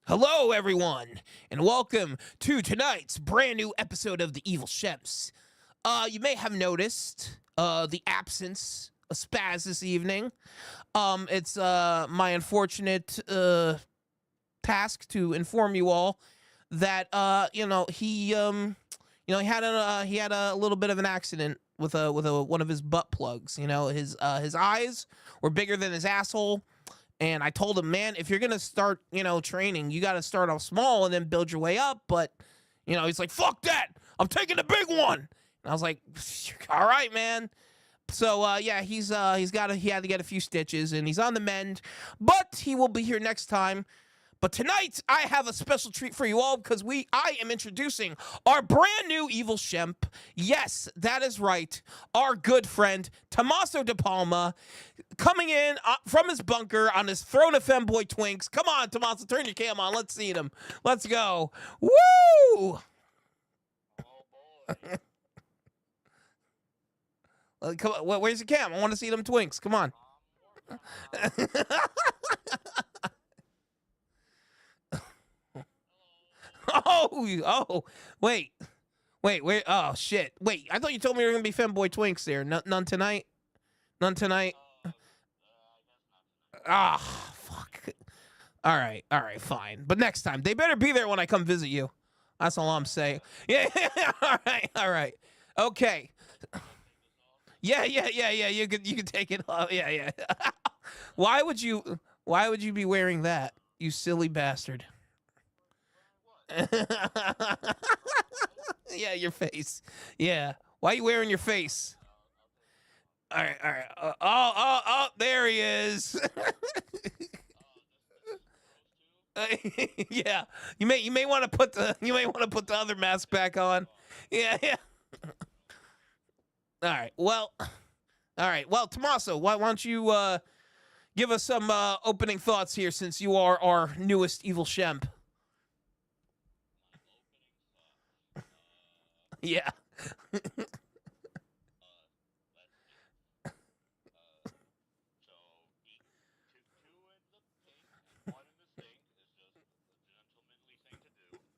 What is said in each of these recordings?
Hello, everyone, and welcome to tonight's brand new episode of the Evil Shems. You may have noticed the absence of Spaz this evening. It's my unfortunate task to inform you all that he had a little bit of an accident with a one of his butt plugs. His eyes were bigger than his asshole. And I told him, man, if you're gonna start, training, you got to start off small and then build your way up. But, he's like, fuck that, I'm taking the big one. And I was like, all right, man. So yeah, he had to get a few stitches, and he's on the mend. But he will be here next time. But tonight, I have a special treat for you all because I am introducing our brand new Evil Shemp. Yes, that is right. Our good friend, Tommaso De Palma, coming in from his bunker on his throne of femboy twinks. Come on, Tommaso, turn your cam on. Let's see them. Let's go. Woo! Come on, where's the cam? I want to see them twinks. Come on. Oh, wait. Wait, oh, shit. Wait, I thought you told me you were going to be femboy twinks there. None tonight? None tonight? Ah, fuck. All right, fine. But next time, they better be there when I come visit you. That's all I'm saying. Yeah, all right. Okay. Yeah. You could take it off. Yeah. Why would you be wearing that? You silly bastard. Yeah, your face. Yeah. Why are you wearing your face? All right. Oh, there he is. Yeah. You may want to put the other mask back on. Yeah. All right. Well, Tommaso, why don't you give us some opening thoughts here since you are our newest evil shemp? Yeah.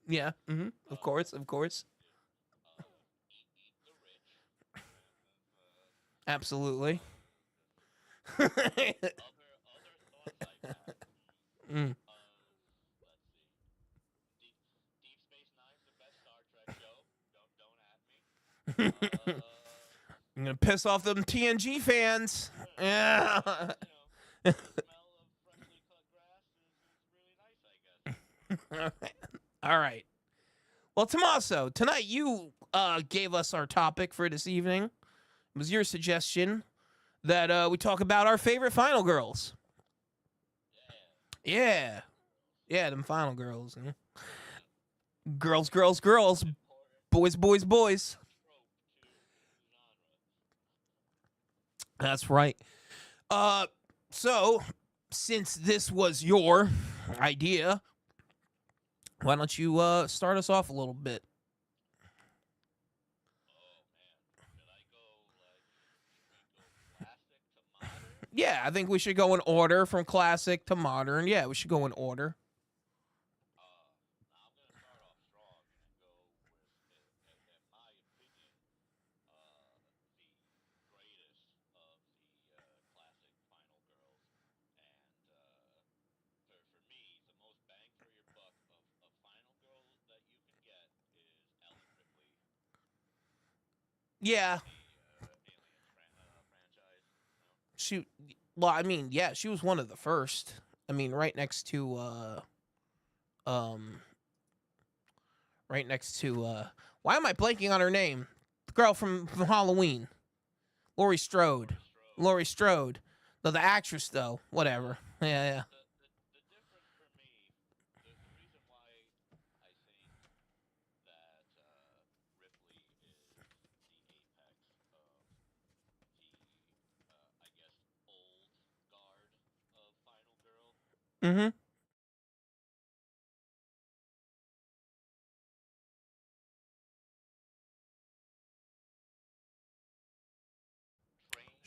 Yeah. Of course. Absolutely. Mm. I'm gonna piss off them TNG fans. Yeah. All right. Well, Tommaso, tonight you gave us our topic for this evening. It was your suggestion that we talk about our favorite final girls. Yeah. Yeah, them final girls. Girls. Boys. That's right. Uh, so since this was your idea, why don't you start us off a little bit? Yeah, I think we should go in order from classic to modern. Yeah, we should go in order. Yeah, she. Well, I mean, yeah, she was one of the first. I mean, um, right next to why am I blanking on her name? The girl from Halloween, Laurie Strode. Laurie Strode. No, the actress though. Whatever. Yeah. Mm-hmm.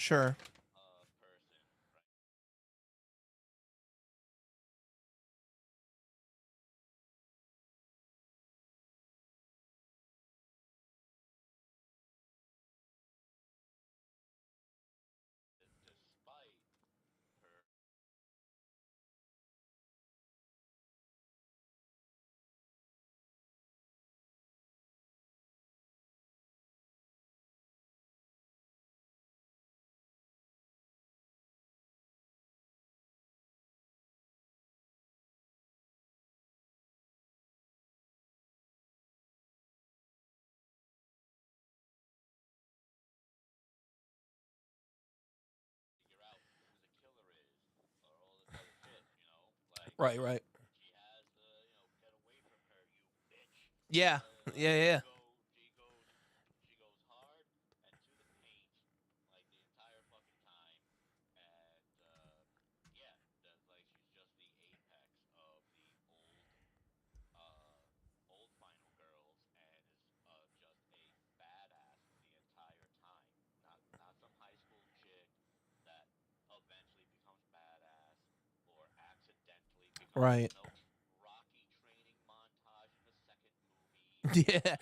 Sure. Right, right. Yeah, yeah, yeah. Right. Yeah.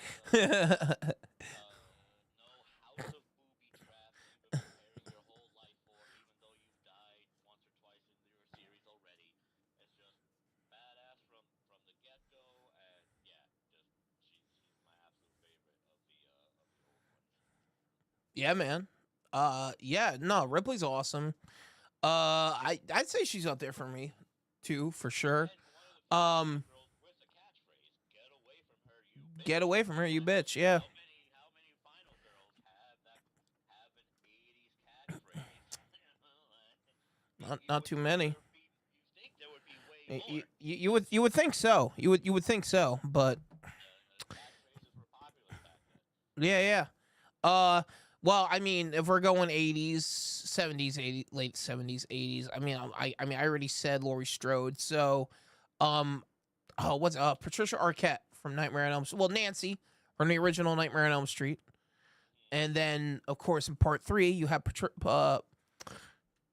Yeah, man. Yeah, no, Ripley's awesome. I'd say she's up there for me too, for sure. Um, get away from her, you bitch. Yeah, not too many. You would think so. You would think so, but yeah, yeah. Uh, well, I mean, if we're going 80s, 70s, 80s, late 70s, 80s. I mean, I mean, I already said Laurie Strode. So, um, oh, what's Patricia Arquette from Nightmare on Elm Street. Well, Nancy from the original Nightmare on Elm Street. And then, of course, in part three, you have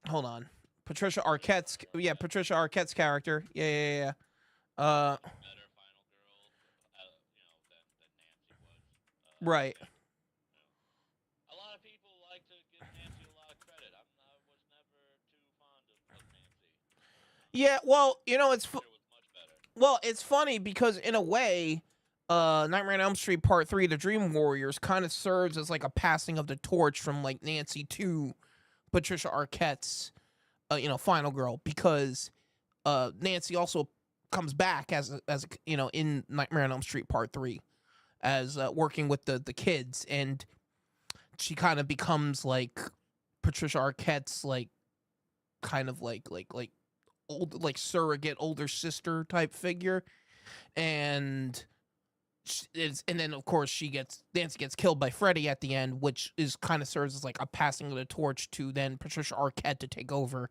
hold on, Patricia Arquette's character. Yeah, yeah, yeah. Right. Yeah. Well, well, it's funny because in a way, Nightmare on Elm Street Part Three, The Dream Warriors, kind of serves as like a passing of the torch from like Nancy to Patricia Arquette's, final girl, because Nancy also comes back in Nightmare on Elm Street Part Three as working with the kids, and she kind of becomes like Patricia Arquette's like kind of like old like surrogate older sister type figure, and and then of course Nancy gets killed by Freddy at the end, which is kind of serves as like a passing of the torch to then Patricia Arquette to take over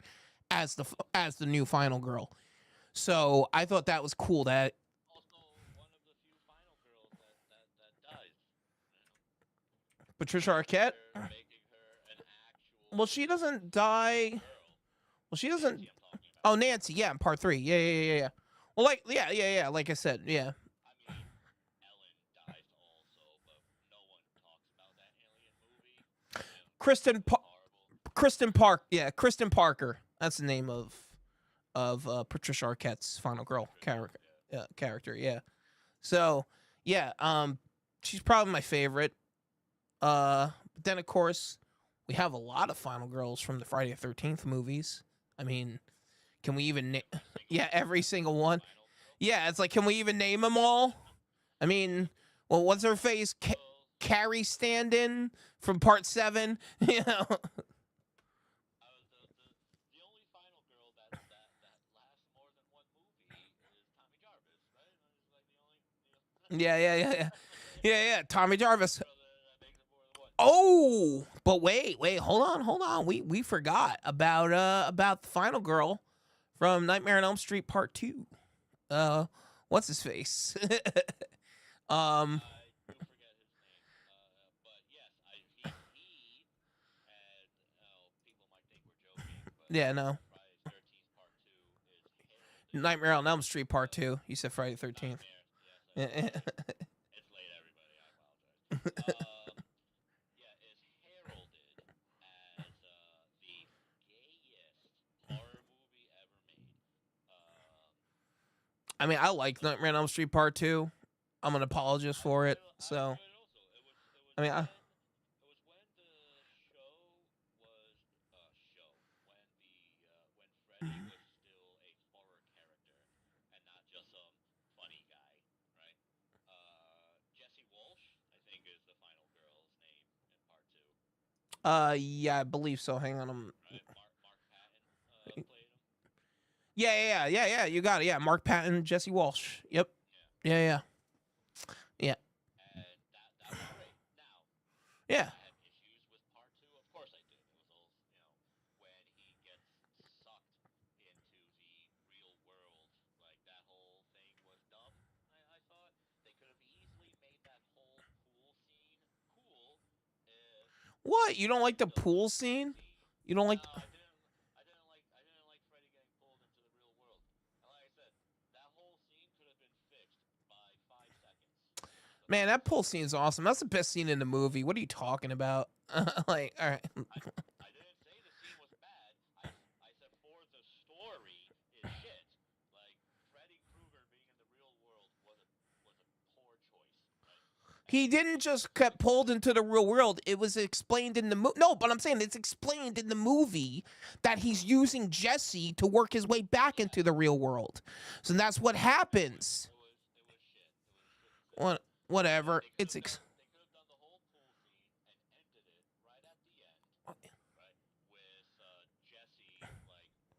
as the new final girl. So I thought that was cool that Patricia Arquette. Well, she doesn't die. Well, she doesn't. Oh, Nancy. Yeah, in part three. Yeah, yeah, yeah, yeah. Well, like, yeah, yeah, yeah. Like I said, yeah. Kristen pa- Kristen Park. Yeah, Kristen Parker. That's the name of Patricia Arquette's final girl character. Yeah. So yeah, she's probably my favorite. But then of course we have a lot of final girls from the Friday the 13th movies. I mean, can we even? Yeah, every single one. Yeah, it's like, can we even name them all? I mean, well, what's her face? Carrie Stand-in from Part Seven. You know. Yeah, yeah, yeah, yeah, yeah, yeah. Tommy Jarvis. Oh, but wait, hold on. We forgot about the final girl from Nightmare on Elm Street Part Two. Uh, what's his face? um, yeah, no. Nightmare on Elm Street Part Two. You said Friday the 13th. I mean, I like Nightmare on Elm Street Part Two. I'm an apologist for it. So, I mean, yeah, I believe so. Hang on, Yeah. You got it. Yeah, Mark Patton, Jesse Walsh. Yep. Yeah. Yeah. and that was great. Now, did Yeah. I have issues with part two? Of course I did. It was a little, when he gets sucked into the real world, like that whole thing was dumb. I thought they could have easily made that whole pool scene cool if What? You don't like the the pool scene? scene. You don't No, like? I didn't like Freddy getting pulled into the real world. And like I said, that whole scene could have been fixed by 5 seconds. So Man, that pool scene is awesome. That's the best scene in the movie. What are you talking about? Like, all right. I didn't say the scene was bad. I said for the story is shit. Like Freddy Krueger being in the real world was a poor choice, right? He And didn't just get pulled into the real world. It was explained in the movie. No, but I'm saying it's explained in the movie that he's using Jesse to work his way back yeah, into the real world. So that's what happens. it was shit. It was a shit decision. What? Whatever. It's They could have done the whole pool scene and ended it right at the end, right? With Jesse like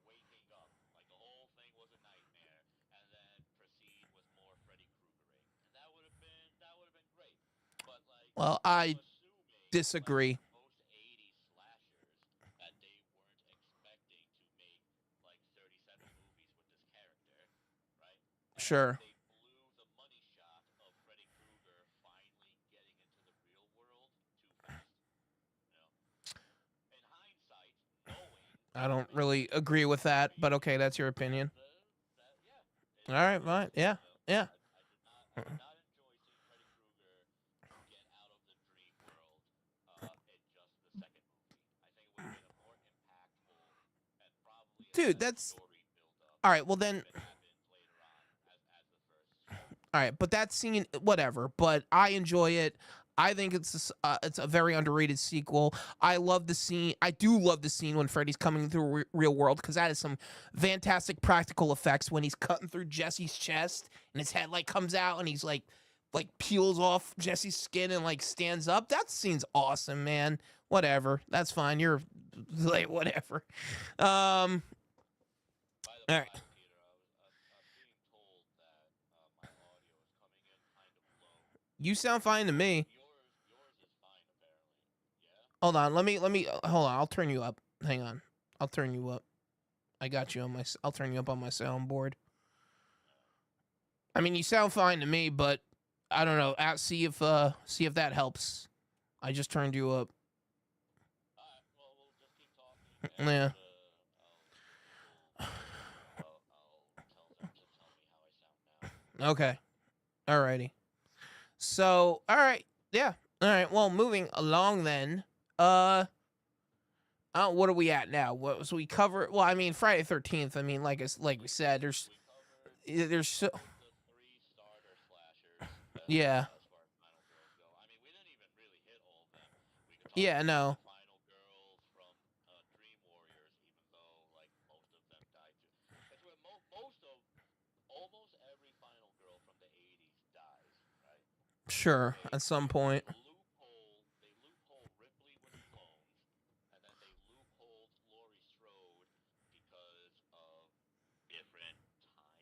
waking up, like the whole thing was a nightmare, and then proceed with more Freddy Kruegering, and that would have been great. But like, well, I'm I assuming like disagree. most '80s slashers that they weren't expecting to make like 37 movies with this character, right? And Sure. they blew the money shot of Freddy Krueger finally getting into the real world too fast. You know, in hindsight, knowing I how don't many really movies agree this with would that, but be, okay, that's your opinion. yeah, All right, it fine. is. Yeah. Yeah. I did not enjoy seeing Freddy Krueger get out of the dream world in just the second movie. I think it would have been a more impactful and probably a Dude, better that's story build up all right. Well, then, if it happened later on as the first story. all right, but that scene, whatever. But I enjoy it. I think it's a very underrated sequel. I love the scene. I do love the scene when Freddy's coming through real world because that is some fantastic practical effects when he's cutting through Jesse's chest and his head like comes out and he's like peels off Jesse's skin and like stands up. That scene's awesome, man. Whatever, that's fine. You're like whatever. Um, By the all right. by, Peter, I'm being told that my audio is coming in kind of low. You sound fine to me. Yours is fine apparently. Yeah. Hold on. Let me hold on. I'll turn you up. Hang on. I'll turn you up. I got you on my. I'll turn you up on my soundboard. I mean, you sound fine to me, but I don't know. See if that helps. I just turned you up. All right. Well, we'll just keep talking, Yeah. and I'll tell them to tell me how I sound now. Okay. Alrighty. So, all right. Yeah. All right. Well, moving along then. Uh. What are we at now? What so we cover? Well, I mean, Friday 13th. I mean, like we said, We covered there's so, the three starter slashers yeah, as far as Final Girls go. I mean, we didn't even really hit all of them. We could talk yeah. about the No, Final Girls from Dream Warriors, even though like most of them died too. It's where most of almost every Final Girl from the '80s dies, right? sure. They At some they point, loophole Ripley with clones, and then they loopholed Laurie Strode because of different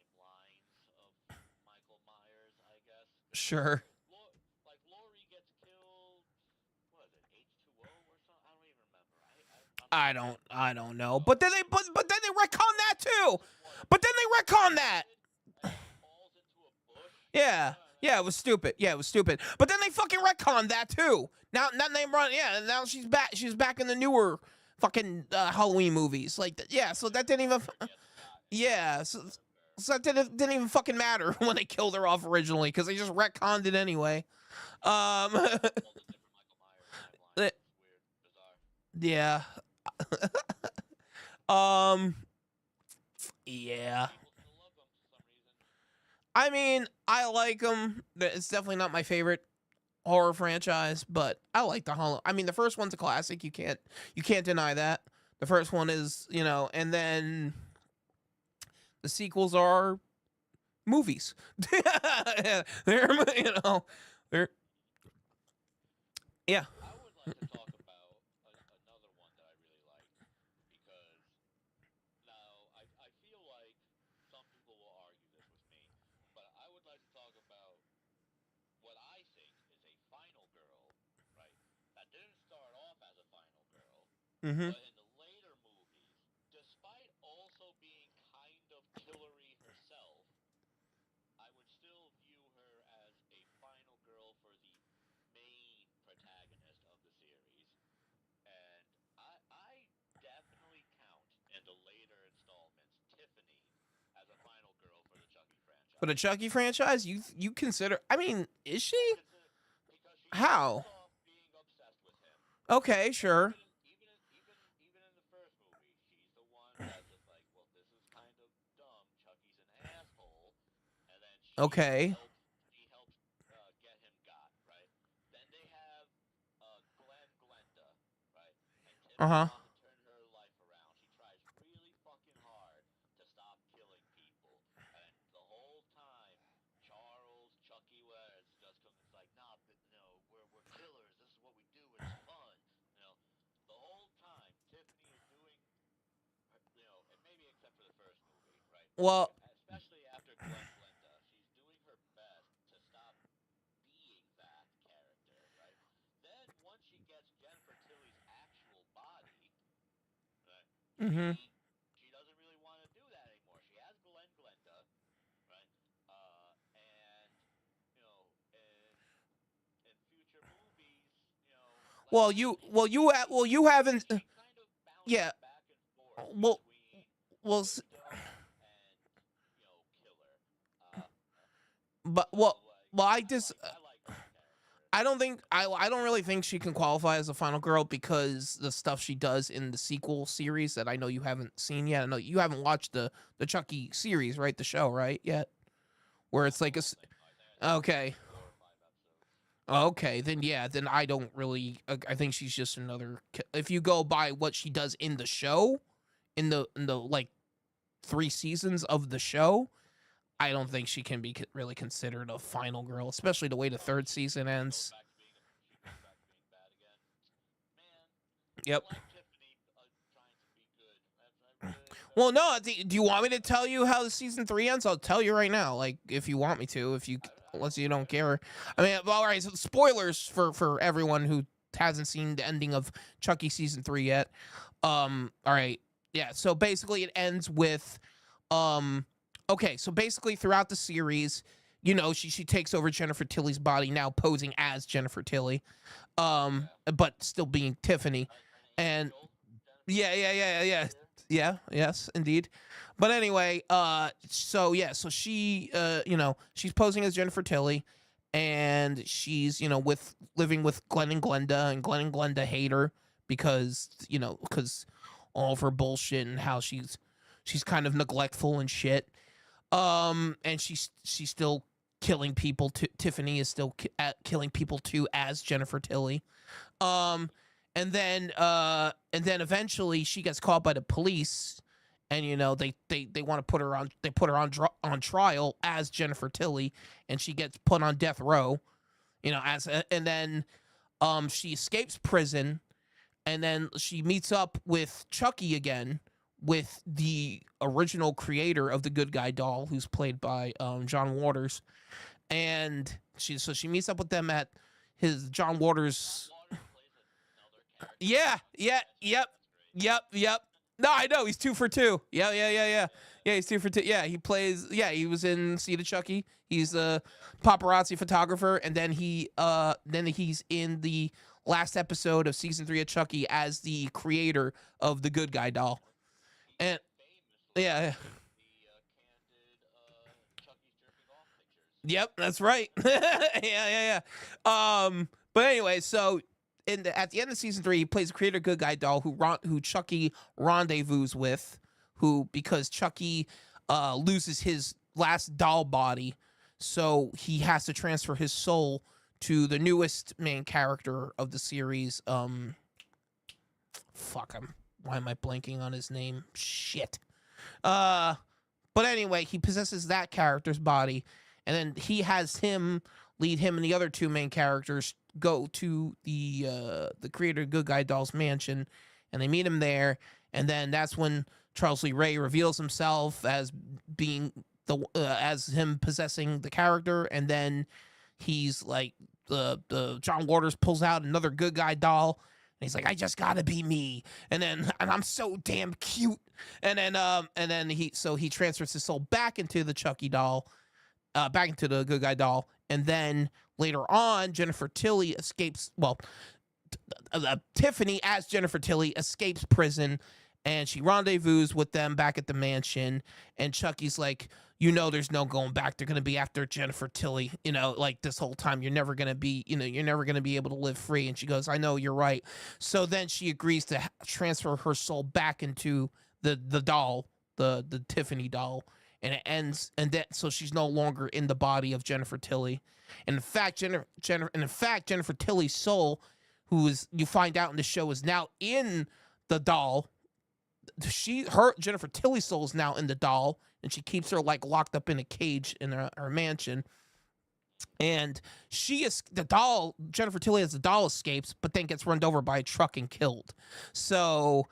timelines of Michael Myers, I guess. Because sure. like Laurie gets killed. What is it? H2O or something? I don't even remember. I'm not that I into don't the know. show. But but then they retcon that too. Just one But then they retcon that. acid, and then falls into a bush. Yeah. And then Yeah, it was stupid. Yeah, it was stupid. But then they fucking retconned that too. Now they run. Yeah, now she's back. She's back in the newer fucking Halloween movies. Like, yeah. So that didn't even. gets shot in the Yeah. So, Joker. so that didn't even fucking matter when they killed her off originally because they just retconned it anyway. Um. All the different Michael Myers timelines. It's weird, bizarre. yeah. Um. Yeah. People still love them for some reason. I mean, I like them. It's definitely not my favorite horror franchise, but I like the Hollow. I mean, the first one's a classic. You can't deny that. The first one is, and then the sequels are movies. They're, they're yeah. I would like to talk about another one that I really like because now I feel like Mm-hmm. But in the later movies, despite also being kind of killery herself, I would still view her as a final girl for the main protagonist of the series. And I definitely count in the later installments Tiffany as a final girl for the Chucky For the franchise. Chucky franchise, you consider? I mean, is she? I consider because she starts How? off being obsessed with him, Okay, and sure. even in the first movie, she's the one that's just like, well, this is kind of dumb. Chucky's an asshole, and then Okay. she helps get him got right. Then they have Glenda, right, and Uh Tiffany huh. wants to turn her life around. She tries really fucking hard to stop killing people, and the whole time Charles, Chucky, where it's just comes, it's like, nah, but no, we're killers. This is what we do. It's fun. You know, the whole time Tiffany is doing, and maybe except for the first movie, right? Well, Especially after Glenda, she's doing her best to stop being that character, right? Then once she gets Jennifer Tilly's actual body, right, mm-hmm. she doesn't really want to do that anymore. She has Glenda, right? And you know, in future movies, like I said, you haven't. she kind of Yeah. bounces back and forth Well, between well, victim and killer. but So like well, I like that character. I don't think I don't really think she can qualify as a final girl because the stuff she does in the sequel series that I know you haven't seen yet. I know you haven't watched the Chucky series, right? The show, right? Yet, where Not it's the like whole thing. No, I think it's okay, like 4 or 5 episodes. okay, then yeah, then I don't really. I think she's just another. If you go by what she does in the show, in the like 3 seasons of the show, I don't think she can be really considered a final girl, especially the way the Oh, third season she goes ends. back to being bad again. Man, I Yep. like Tiffany trying to be good. I Well, really no. do. Do you want me to tell you how the season 3 ends? I'll tell you right now. Like, if you want me to, if you I unless don't you don't care. care. I mean, well, all right. So spoilers for everyone who hasn't seen the ending of Chucky season 3 yet. All right. Yeah. So basically, it ends with, um. Okay. So basically, throughout the series, she takes over Jennifer Tilly's body now, posing as Jennifer Tilly, Yeah. but still being Tiffany, An and angel, Jennifer yeah, Tilly, yeah, an yeah, angel yeah. here. Yeah, yes, indeed. But anyway, so yeah, so she she's posing as Jennifer Tilly, and she's, with living with Glenn and Glenda, and Glenn and Glenda hate her because all of her bullshit and how she's kind of neglectful and shit. And she's still killing people. Tiffany is still killing people too as Jennifer Tilly. Um, and then eventually she gets caught by the police, and they want to put her on trial as Jennifer Tilly, and she gets put on death row, and then she escapes prison, and then she meets up with Chucky again, with the original creator of the Good Guy doll, who's played by John Waters, and she meets up with them at his John John Waters. Waters plays another character in Yeah, Chucky yeah, franchise. yep, That's great. yep. No, I know he's 2 for 2. Yeah, yeah, yeah, yeah. Yeah. Yeah, he's 2 for 2. Yeah, he plays. Yeah, he was in Seed of Chucky. He's a Yeah. paparazzi photographer, and then he's in the last episode of season 3 of Chucky as the creator of the Good Guy doll. He And famously yeah, took the candid Chucky's jerking off pictures. yep, that's right. Yeah. But anyway, so at the end of season 3, he plays a creator Good Guy doll who Chucky rendezvous with, who because Chucky loses his last doll body, so he has to transfer his soul to the newest main character of the series. Why am I blanking on his name? Shit. Uh, but anyway, he possesses that character's body, and then he has him lead him and the other 2 main characters go to the creator of Good Guy Doll's mansion, and they meet him there, and then that's when Charles Lee Ray reveals himself as being as him possessing the character, and then he's like the John Waters pulls out another Good Guy doll, And he's like, I just gotta be me. And I'm so damn cute. And then he transfers his soul back into the Chucky doll, back into the good guy doll. And then later on, Jennifer Tilly escapes. Well, Tiffany as Jennifer Tilly escapes prison, and she rendezvous with them back at the mansion. And Chucky's like, there's no going back. They're gonna be after Jennifer Tilly. Like this whole time, you're never gonna be, you're never gonna be able to live free. And she goes, I know, you're right. So then she agrees to transfer her soul back into the doll, the Tiffany doll, and it ends. And that so she's no longer in the body of Jennifer Tilly. And in fact, Jennifer Tilly's soul, who is, you find out in the show, is now in the doll. Jennifer Tilly's soul is now in the doll, and she keeps her like locked up in a cage in her mansion. And Jennifer Tilly as the doll escapes, but then gets run over by a truck and killed. So,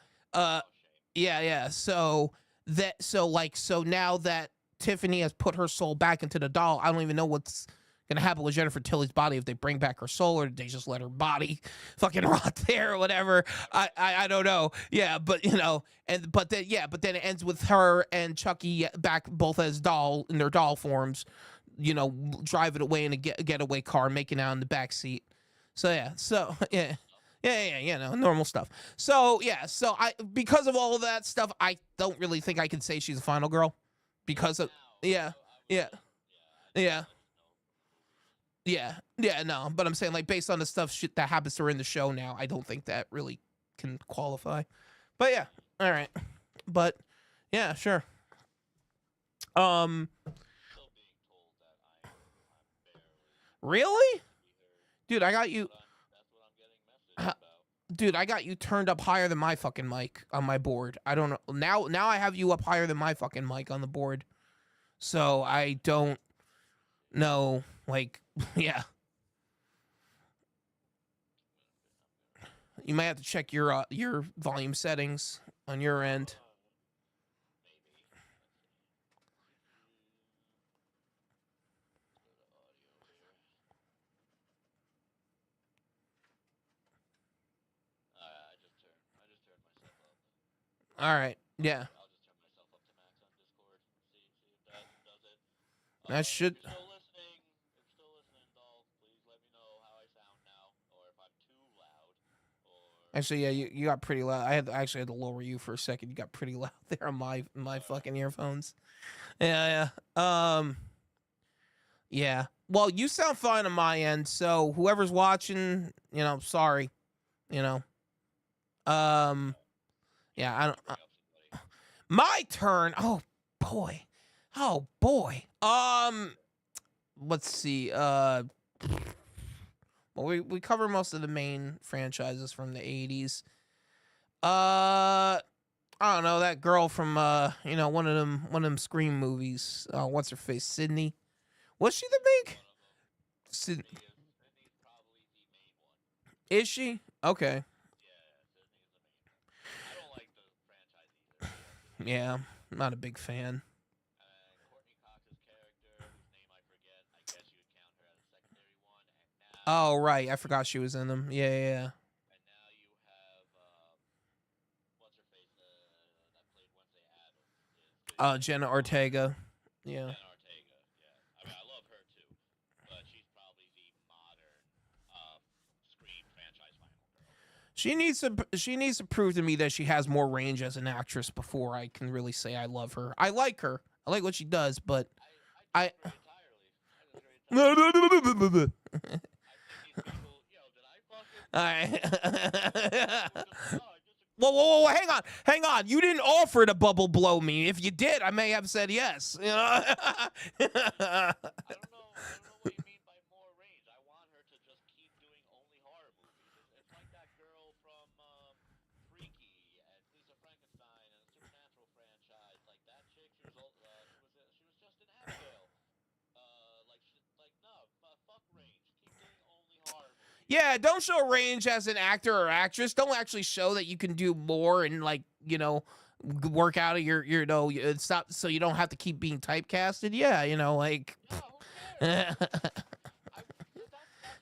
yeah. So now that Tiffany has put her soul back into the doll, I don't even know what's gonna happen with Jennifer Tilly's body, if they bring back her soul or they just let her body fucking rot there or whatever. I don't know. Yeah, but but then it ends with her and Chucky back both as doll in their doll forms, driving away in a getaway car, making out in the back seat. Normal stuff. So because of all of that stuff, I don't really think I can say she's a final girl because of no, but I'm saying, like, based on the shit that happens to her in the show now, I don't think that really can qualify. But yeah, all right. But yeah, sure. Really? Dude, I got you. Dude, I got you turned up higher than my fucking mic on my board. I don't know. Now I have you up higher than my fucking mic on the board. So I don't know, like, yeah. You might have to check your volume settings on your end. All right. Yeah. I'll just turn myself up to max on Discord. See if that does it. That should. If you're still listening, doll, please let me know how I sound now, or if I'm too loud, or. Actually, yeah, you got pretty loud. I actually had to lower you for a second. You got pretty loud there on my fucking earphones. Yeah. Yeah. Well, you sound fine on my end. So whoever's watching, sorry. Yeah, I don't. My turn. Oh boy. Let's see. Well, we cover most of the main franchises from the 80s. I don't know, that girl from one of them Scream movies. What's her face? Sydney. Was she the big? Sydney's probably the main one. Is she? Okay. Yeah, I'm not a big fan. Courtney Cox's character, whose name I forget, I guess you would count her as a secondary one. And now, Oh, right. I forgot she was in them. Yeah. and now you have what's her face that played Wednesday Addams. Jenna Ortega. Yeah. Jenna Ortega. Yeah, I mean I love her too, but she's probably the modern Scream franchise final girl. She needs to prove to me that she has more range as an actress before I can really say I love her. I like her. I like what she does, but I I disagree entirely. I think these people, did I fucking? All right. I Whoa, hang on. You didn't offer to bubble blow me. If you did, I may have said yes. I don't know what you mean by more range. I want her to just keep doing only horror movies. It's like that girl from Freaky and Lisa Frankenstein and the Supernatural franchise. Like that chick, she was just in Abigail. Fuck range. Keep doing only horror movies. Yeah, don't show range as an actor or actress. Don't actually show that you can do more and work out of your stop so you don't have to keep being typecasted. Yeah, like. No, who cares? That's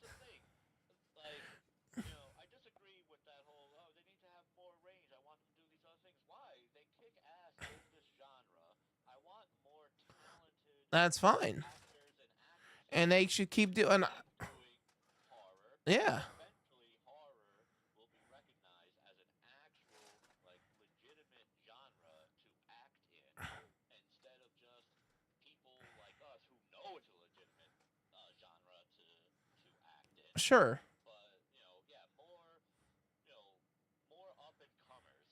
the thing. Like, I disagree with that whole That's fine, actors and actresses and they should keep doing. doing horror, Yeah, and eventually horror will be recognized as an actual, like, legitimate genre to act in, instead of just people like us who know it's a legitimate genre to act in. sure. But yeah, more up and comers.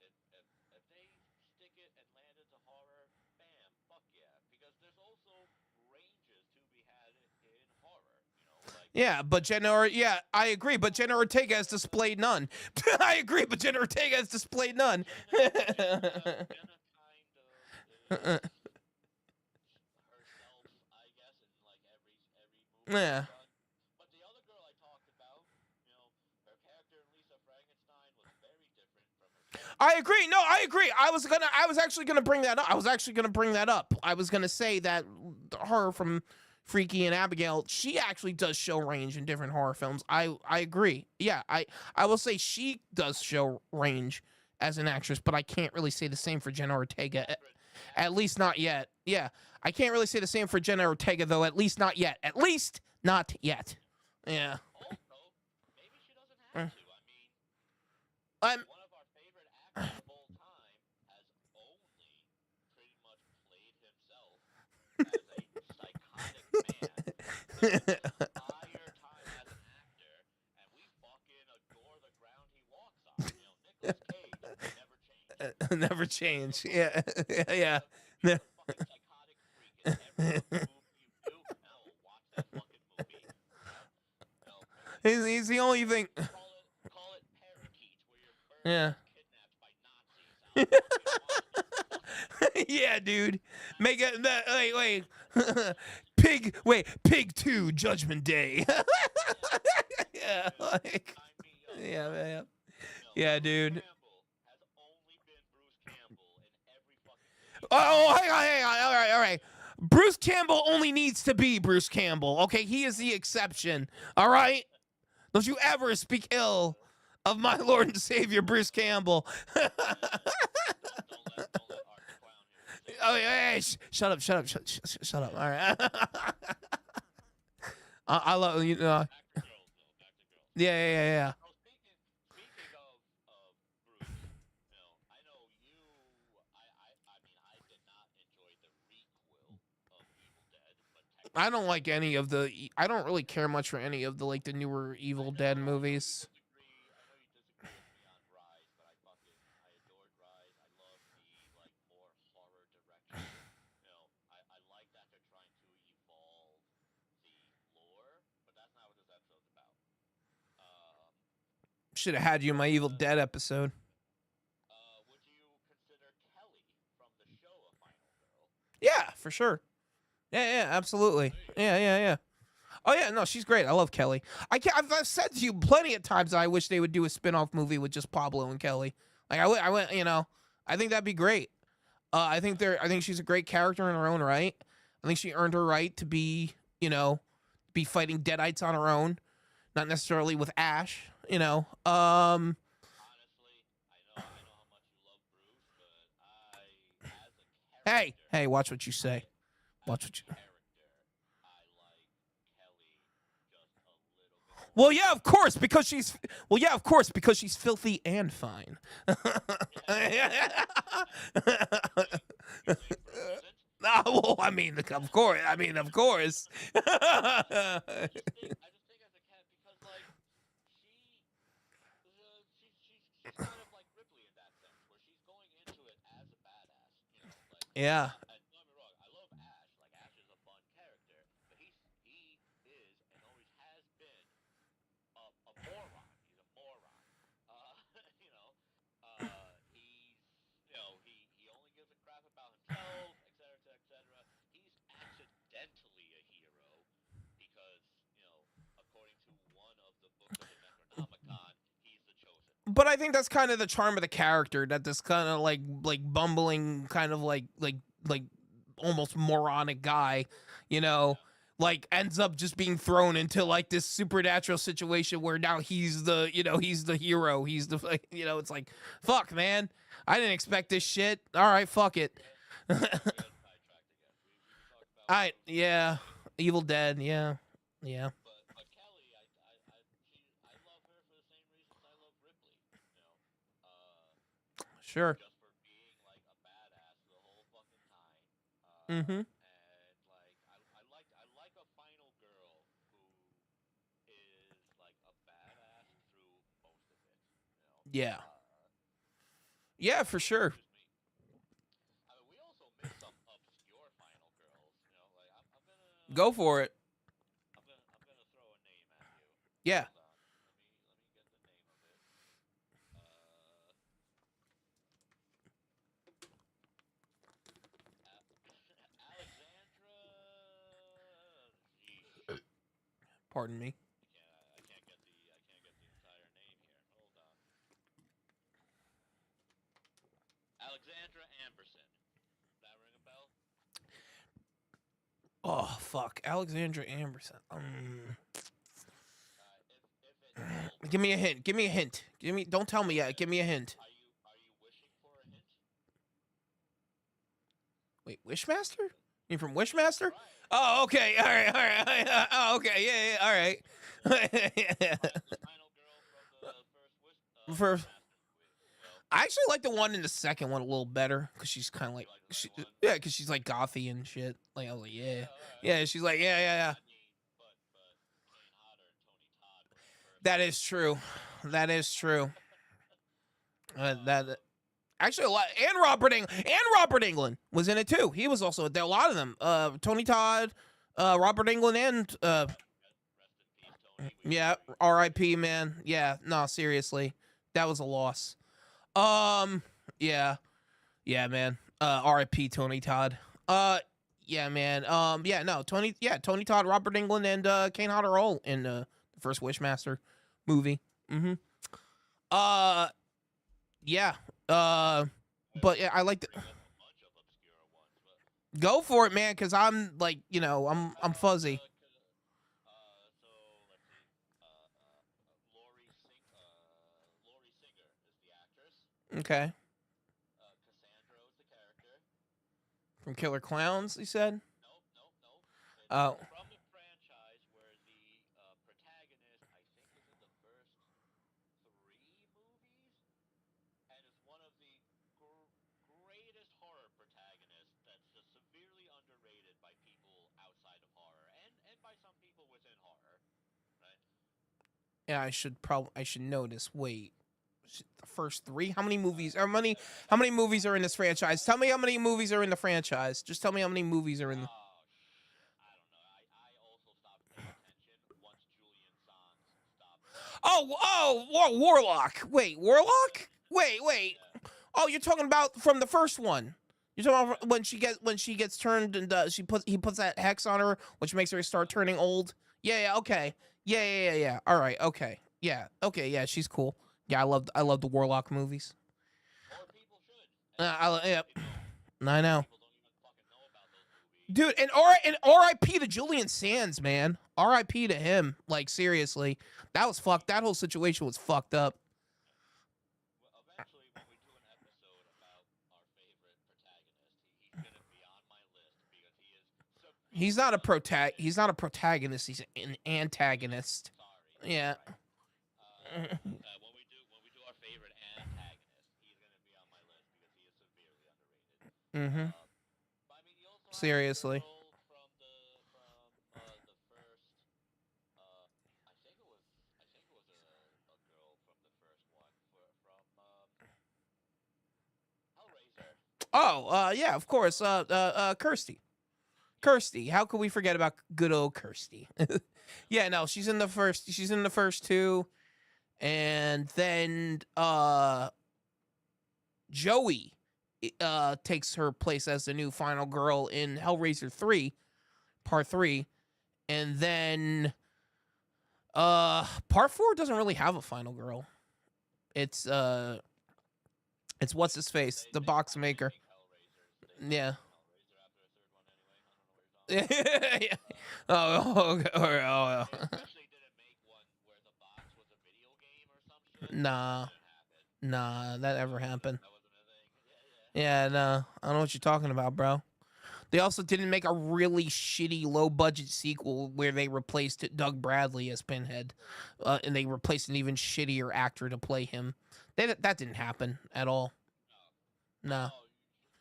If they stick it and land into horror, bam, fuck yeah. Because there's also ranges to be had in horror. Like Yeah, but yeah, I agree, but Jenna Ortega has displayed none. I agree, but Jenna Ortega has displayed none. Jenna kind of is herself, I guess, in like every movie she's Yeah. done. But the other girl I talked about, her character in Lisa Frankenstein was very different from her I character. agree. No, I agree. I was actually gonna bring that up. I was actually gonna bring that up. I was gonna say that her from Freaky and Abigail, she actually does show range in different horror films. I agree. Yeah, I will say she does show range as an actress, but I can't really say the same for Jenna Ortega. At Catherine, least not yet. Yeah, I can't really say the same for Jenna Ortega though. At least not yet. At least not yet. Yeah. also, maybe she doesn't have Uh, to. I mean, I'm. one of our favorite actors of all time has only pretty much played himself as a psychotic man the entire time as an actor, and we fucking adore the ground he walks on. Nicolas Cage never changed. Never change. Yeah. Yeah. He's Yeah. a fucking psychotic freak in every fucking movie you do. Now we'll watch that fucking movie. Maybe He's the only thing. call it parakeet, where your bird Yeah. gets kidnapped by Nazis. I'll fucking watch that fucking movie. Yeah, dude. Make it that. Wait. Pig 2 Judgment Day. Yeah, like. Sign me up, Yeah, bro. man. Yeah, Bruce dude. Campbell has only been Bruce Campbell in every fucking movie. Oh, hang on. All right. Bruce Campbell only needs to be Bruce Campbell. Okay, he is the exception. All right. Don't you ever speak ill of my Lord and Savior Bruce Campbell. Don't let Art the Clown here. Oh, yeah, hey, shut up. Shut up. All right. I love you know. Back to girls, though. Back to girls. Yeah. So speaking of Bruce, I know you. I mean, I did not enjoy the requel of Evil Dead, but I don't like any of the. I don't really care much for any of the like the newer Evil Dead movies. I know you disagree with me on Rise, but I adored Rise. I love the like more horror direction. I like that they're trying to evolve the lore, but that's not what this episode's about. Should have had you in my Evil Dead episode. Would you consider Kelly from the show a final girl? Yeah, for sure. Yeah, absolutely. Yeah. Oh yeah, no, she's great. I love Kelly. I've said to you plenty of times that I wish they would do a spin-off movie with just Pablo and Kelly. Like I went, I think that'd be great. I think she's a great character in her own right. I think she earned her right to be, be fighting Deadites on her own, not necessarily with Ash. Honestly, I know how much you love Bruce, but as a character, Hey, watch what you say. Watch what you. I like Kelly just a little bit more. Well, yeah, of course, because she's filthy and fine. Well, I mean, of course. I just think as a cat because like she's kind of like Ripley in that sense, where she's going into it as a badass. Like Yeah. and don't get me wrong, I love Ash. Like Ash is a fun character, but he is and always has been a moron. He's a moron. He only gives a crap about himself, etc. He's accidentally a hero because, according to one of the books of the Necronomicon, he's the chosen. But I think that's kind of the charm of the character, that this kind of like bumbling kind of like almost moronic guy, like ends up just being thrown into like this supernatural situation where now he's the hero. He's the it's like, fuck, man. I didn't expect this shit. All right, fuck it. We got sidetracked again. We Yeah, Evil Dead. Yeah, yeah, But Kelly, I love her for the same reasons I love Ripley. sure. Just for being like a badass the whole fucking time. Mm-hmm. And like I like a final girl who is like a badass through most of it. You know. Yeah, Uh, yeah, for sure. Excuse me. I mean, we also missed some obscure final girls. You know, like Go for it. I'm gonna throw a name at you. Yeah. Hold on. Let me get the name of it. Uh, Alexandra. Yeesh. Pardon me. I can't get the entire name here. Hold on. Alexandra Amberson. That ring a bell? Oh fuck, Alexandra Amberson. If it helps, Give me a hint. Give me a hint. Give me. Don't tell me yet. Give me a hint. are you wishing for a hint? Wait, Wishmaster? You from Wishmaster? Right. Oh, okay. All right. All right. Oh, okay. Yeah. Yeah. All right. The final girl from the First, Wishmaster movie. You know, I actually like the one in the second one a little better because she's kind of like, you like the second one? yeah, because she's like gothy and shit. Like I was like, yeah, Yeah, all right. yeah. She's like, yeah, yeah, yeah. I mean, but Kane Hodder and Tony Todd were the first. That is true. That is true. That Um, actually a lot. And Robert England was in it too. He was also there. A lot of them. Tony Todd, Robert England, and rest in peace, Tony. We yeah, miss you. R.I.P. Man. Yeah, no, seriously, that was a loss. Um, yeah, yeah, man. R.I.P. Tony Todd. Yeah, man. Yeah, no, Tony Todd, Robert England, and Kane Hodder all in the first Wishmaster movie. Mm-hmm. Uh, yeah. But yeah, I like the. Bring up a bunch of obscure ones, but Go for it, man, because I'm like, I'm fuzzy. so let's see. Lori Singer is the actress. Okay. Cassandra is the character. From Killer Clowns, you said? Nope, nope, nope. Oh. It's from the franchise where the protagonist, I think, is in the first 3 movies, and is one of the greatest horror protagonists that's just severely underrated by people outside of horror and by some people within horror, right? Yeah, I should notice. Wait. The first 3? How many movies? How many movies are in this franchise? Tell me how many movies are in the franchise. Just tell me how many movies are in the. Oh shit, I don't know. I also stopped paying attention once Julian Sands stopped. Warlock. Wait, Warlock? Wait. Yeah. Oh, you're talking about from the first one. You're talking about when she gets turned and he puts that hex on her, which makes her start turning old. Yeah, okay. Yeah. All right, okay. Yeah, okay, yeah, she's cool. Yeah, I love the Warlock movies. More people should. And Yeah, people, I know. people don't even fucking know about those movies. Dude, and R.I.P. to Julian Sands, man. R.I.P. to him. Like seriously, that was fucked. That whole situation was fucked up. Well, eventually, when we do an episode about our favorite protagonist, he's gonna be on my list because he is He's severely not a underrated. He's not a protagonist. He's an antagonist. Sorry, Yeah. sorry. When we do our favorite antagonist, he's gonna be on my list because he is severely underrated. Mm-hmm. But I mean, you also have a Seriously. girl from the first. Uh, I think it was a girl from the first one from Hellraiser. Oh, yeah, of course. Kirsty. Kirsty. How could we forget about good old Kirsty? Yeah, no, she's in the first. She's in the first 2, and then Joey takes her place as the new final girl in Hellraiser 3, Part 3, and then Part 4 doesn't really have a final girl. It's what's his face, the box Kinda maker. making Hellraisers. They Yeah. stopped making Hellraiser after the third one anyway. I don't know what you're talking about. Yeah. Oh, okay. They Oh, especially didn't make one where the box was a video game or some shit. That nah, didn't happen. nah, that ever happened. That wasn't a thing. Yeah, yeah. Yeah, no, I don't know what you're talking about, bro. They also didn't make a really shitty low budget sequel where they replaced Doug Bradley as Pinhead, and they replaced an even shittier actor to play him. That didn't happen at all. No. Oh,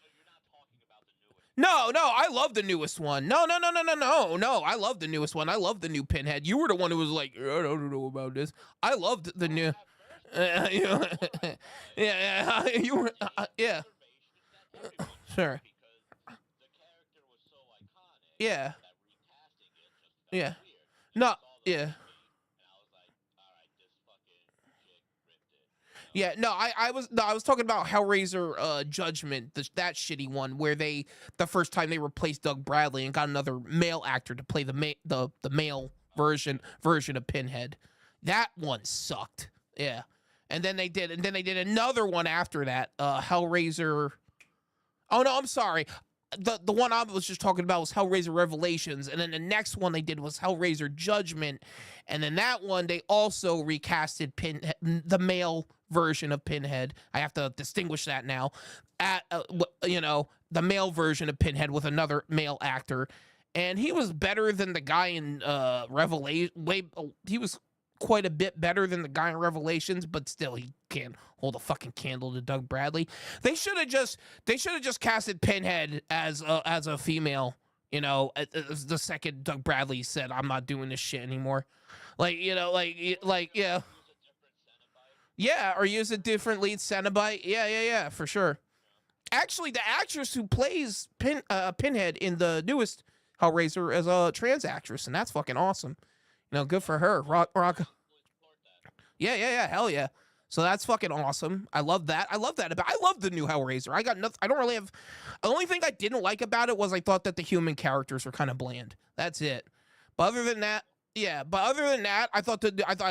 so you're not talking about the newest. No, I love the newest one. No. I love the newest one. I love the new Pinhead. You were the one who was like, I don't know about this. I loved the new. You know, yeah, you were, yeah, sure, Because the character was so iconic yeah, that recasting it just felt yeah. weird. No, I saw the yeah. movie and I was like, all right, this fucking chick ripped it. Yeah, no, I was talking about Hellraiser Judgment, that shitty one where the first time they replaced Doug Bradley and got another male actor to play the male version of Pinhead. That one sucked. Yeah. And then they did another one after that, Hellraiser. Oh no, I'm sorry. The one I was just talking about was Hellraiser Revelations, and then the next one they did was Hellraiser Judgment, and then that one they also recasted the male version of Pinhead. I have to distinguish that now. The male version of Pinhead with another male actor, and he was better than the guy in Revelation. He was quite a bit better than the guy in Revelations, but still he can't hold a fucking candle to Doug Bradley. They should have just casted Pinhead as a female, as the second Doug Bradley said, I'm not doing this shit anymore. Yeah. Yeah, or use a different lead Cenobite. Yeah, for sure. Actually, the actress who plays Pinhead in the newest Hellraiser is a trans actress, and that's fucking awesome. Good for her. Rock. Yeah. Hell yeah. So that's fucking awesome. I love that. I love the new Hellraiser. I got nothing. I don't really have. The only thing I didn't like about it was I thought that the human characters were kind of bland. That's it. But other than that, yeah. But other than that, I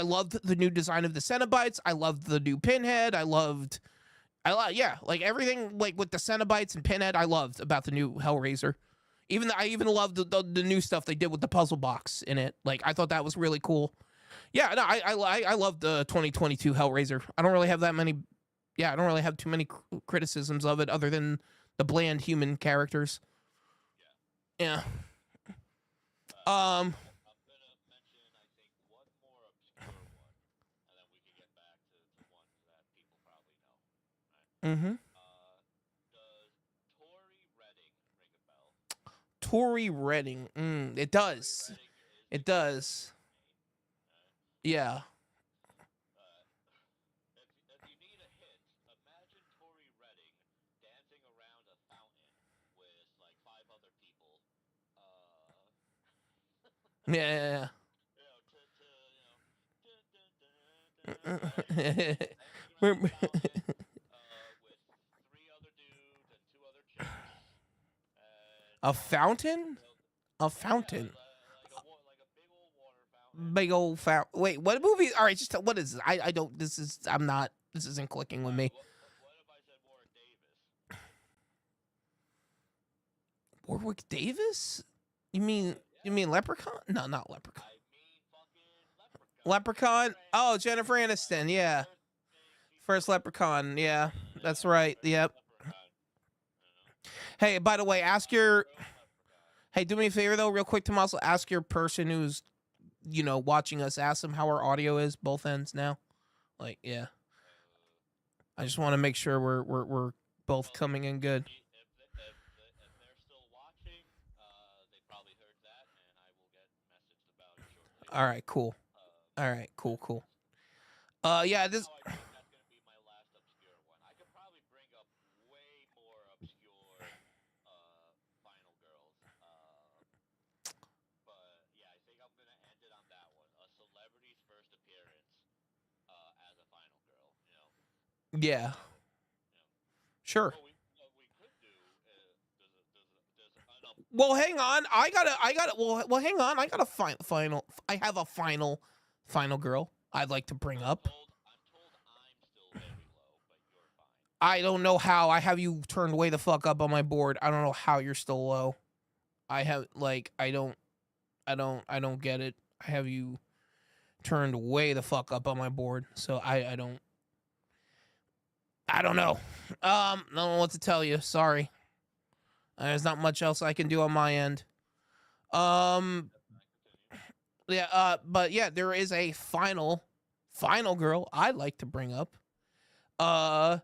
loved the new design of the Cenobites. I loved the new Pinhead. Yeah, like everything, like with the Cenobites and Pinhead, I loved about the new Hellraiser. I even loved the new stuff they did with the puzzle box in it. Like I thought that was really cool. Yeah, no, I love the 2022 Hellraiser. I don't really have that many. Yeah, I don't really have too many criticisms of it other than the bland human characters. Yeah. I'm gonna mention, I think, one more obscure one, and then we can get back to ones that people probably know. Right? Mm-hmm. Does Tori Redding ring a bell? Tori Redding. It does. Redding is It the does. Yeah. If you need a hint, imagine Tori Redding dancing around a fountain with like 5 other people. Yeah. With 3 other dudes and 2 other chicks. A fountain? A fountain. Like a big old water fountain. Big old fountain. Wait, what movie? All right, what is this? I don't. This isn't clicking with me. What if I said Warwick Davis? Warwick Davis? You mean Leprechaun? No, not Leprechaun. I mean fucking Leprechaun. Leprechaun? Oh, Jennifer Aniston. Yeah, first Leprechaun. Yeah, that's right. Yep. Hey, by the way, Hey, do me a favor though, real quick, Tommaso. Ask your person who's, watching us. Ask them how our audio is, both ends now. Like, yeah. I just want to make sure we're both coming in good. If they're still watching, they probably heard that, and I will get messaged about it shortly. All right, cool. All right, cool. Yeah, this. I think that's gonna be my last obscure one. I could probably bring up way more obscure final girls. But yeah, I think I'm gonna end it on that one. A celebrity's first appearance as a final girl. Yeah. Sure. What we could do there's an Well, hang on. I gotta. Well, hang on. I got a final. I have a final girl I'd like to bring up. I'm told I'm still very low, but you're fine. I don't know how. I have you turned way the fuck up on my board. I don't know how you're still low. I have I don't get it. I have you turned way the fuck up on my board. So I don't know. I don't know what to tell you. Sorry. There's not much else I can do on my end. Um, yeah. But yeah, there is a final girl I'd like to bring up. Uh,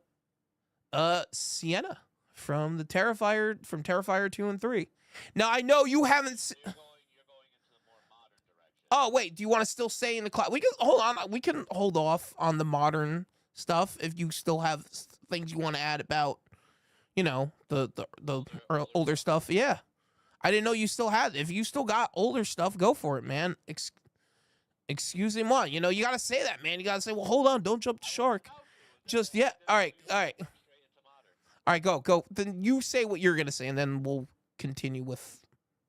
Sienna from the Terrifier, from Terrifier 2 and 3. Now I know you haven't. You're going into the more modern direction. Oh wait, do you want to still stay in the class? We can hold on. We can hold off on the modern stuff if you still have things you want to add about, the older stuff. Yeah, I didn't know you still had. If you still got older stuff, go for it, man. Excuse me, what? You gotta say that, man. You gotta say, well, hold on, don't jump the shark. Just yet. All right, all right, Straight into modern. all right. Go. Then you say what you're gonna say, and then we'll continue with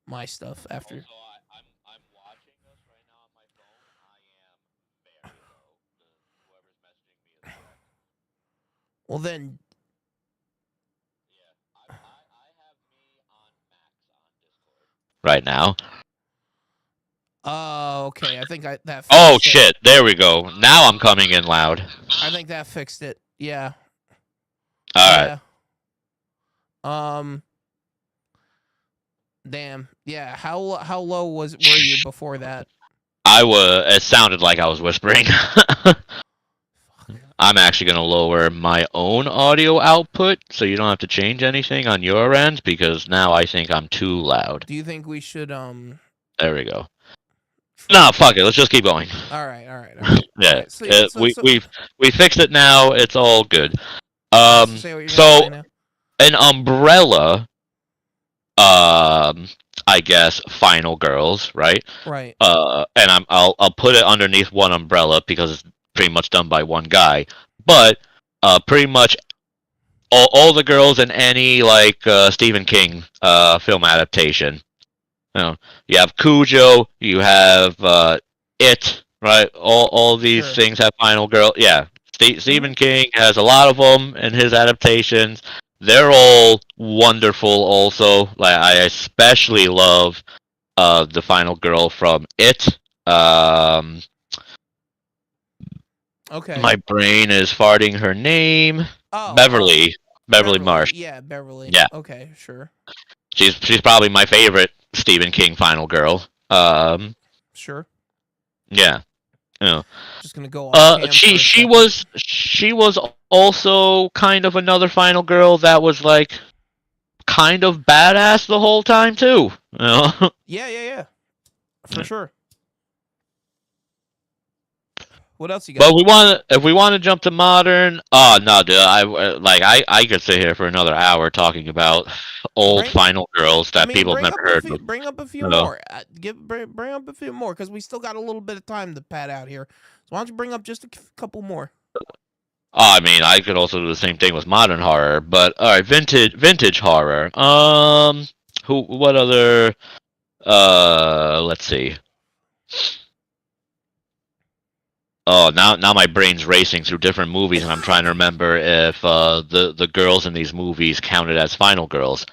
my stuff after. Also, I'm watching this right now on my phone. I am very low. Whoever's messaging me is correct. Well, then. Yeah, I have me on max on Discord. Right now. Okay. I think that. Oh fixed it. shit! There we go. Now I'm coming in loud. I think that fixed it. Yeah. All right. Yeah. Damn. Yeah. How low were you before that? It sounded like I was whispering. I'm actually gonna lower my own audio output so you don't have to change anything on your end because now I think I'm too loud. Do you think we should There we go. No, fuck it. Let's just keep going. All right. All right. Yeah, Alright, so- we fixed it now. It's all good. Say what you're gonna So say now. an umbrella. I guess final girls, right? Right. And I'll put it underneath one umbrella because it's pretty much done by one guy. But pretty much all the girls in any like Stephen King film adaptation. You have Cujo, you have It, right? All these Sure. things have final girl. Yeah, Stephen King has a lot of them in his adaptations. They're all wonderful. Also, like I especially love the final girl from It. Okay. My brain is farting her name. Oh, Beverly Marsh. Yeah, Beverly. Yeah. Okay, sure. She's probably my favorite Stephen King final girl. Sure. Yeah. Just gonna go on. cam for a She second. was also kind of another final girl that was like kind of badass the whole time too. Yeah. For Yeah. sure. What else you got? But if we want to jump to modern, oh no, dude, I could sit here for another hour talking about old Bring- final girls that people have bring never up a heard few, of. bring up a few Hello. more. Bring up a few more because we still got a little bit of time to pad out here. So why don't you bring up just a couple more? I mean, I could also do the same thing with modern horror, but all right, vintage horror. What other? Let's see. Oh, now my brain's racing through different movies, and I'm trying to remember if the girls in these movies counted as final girls.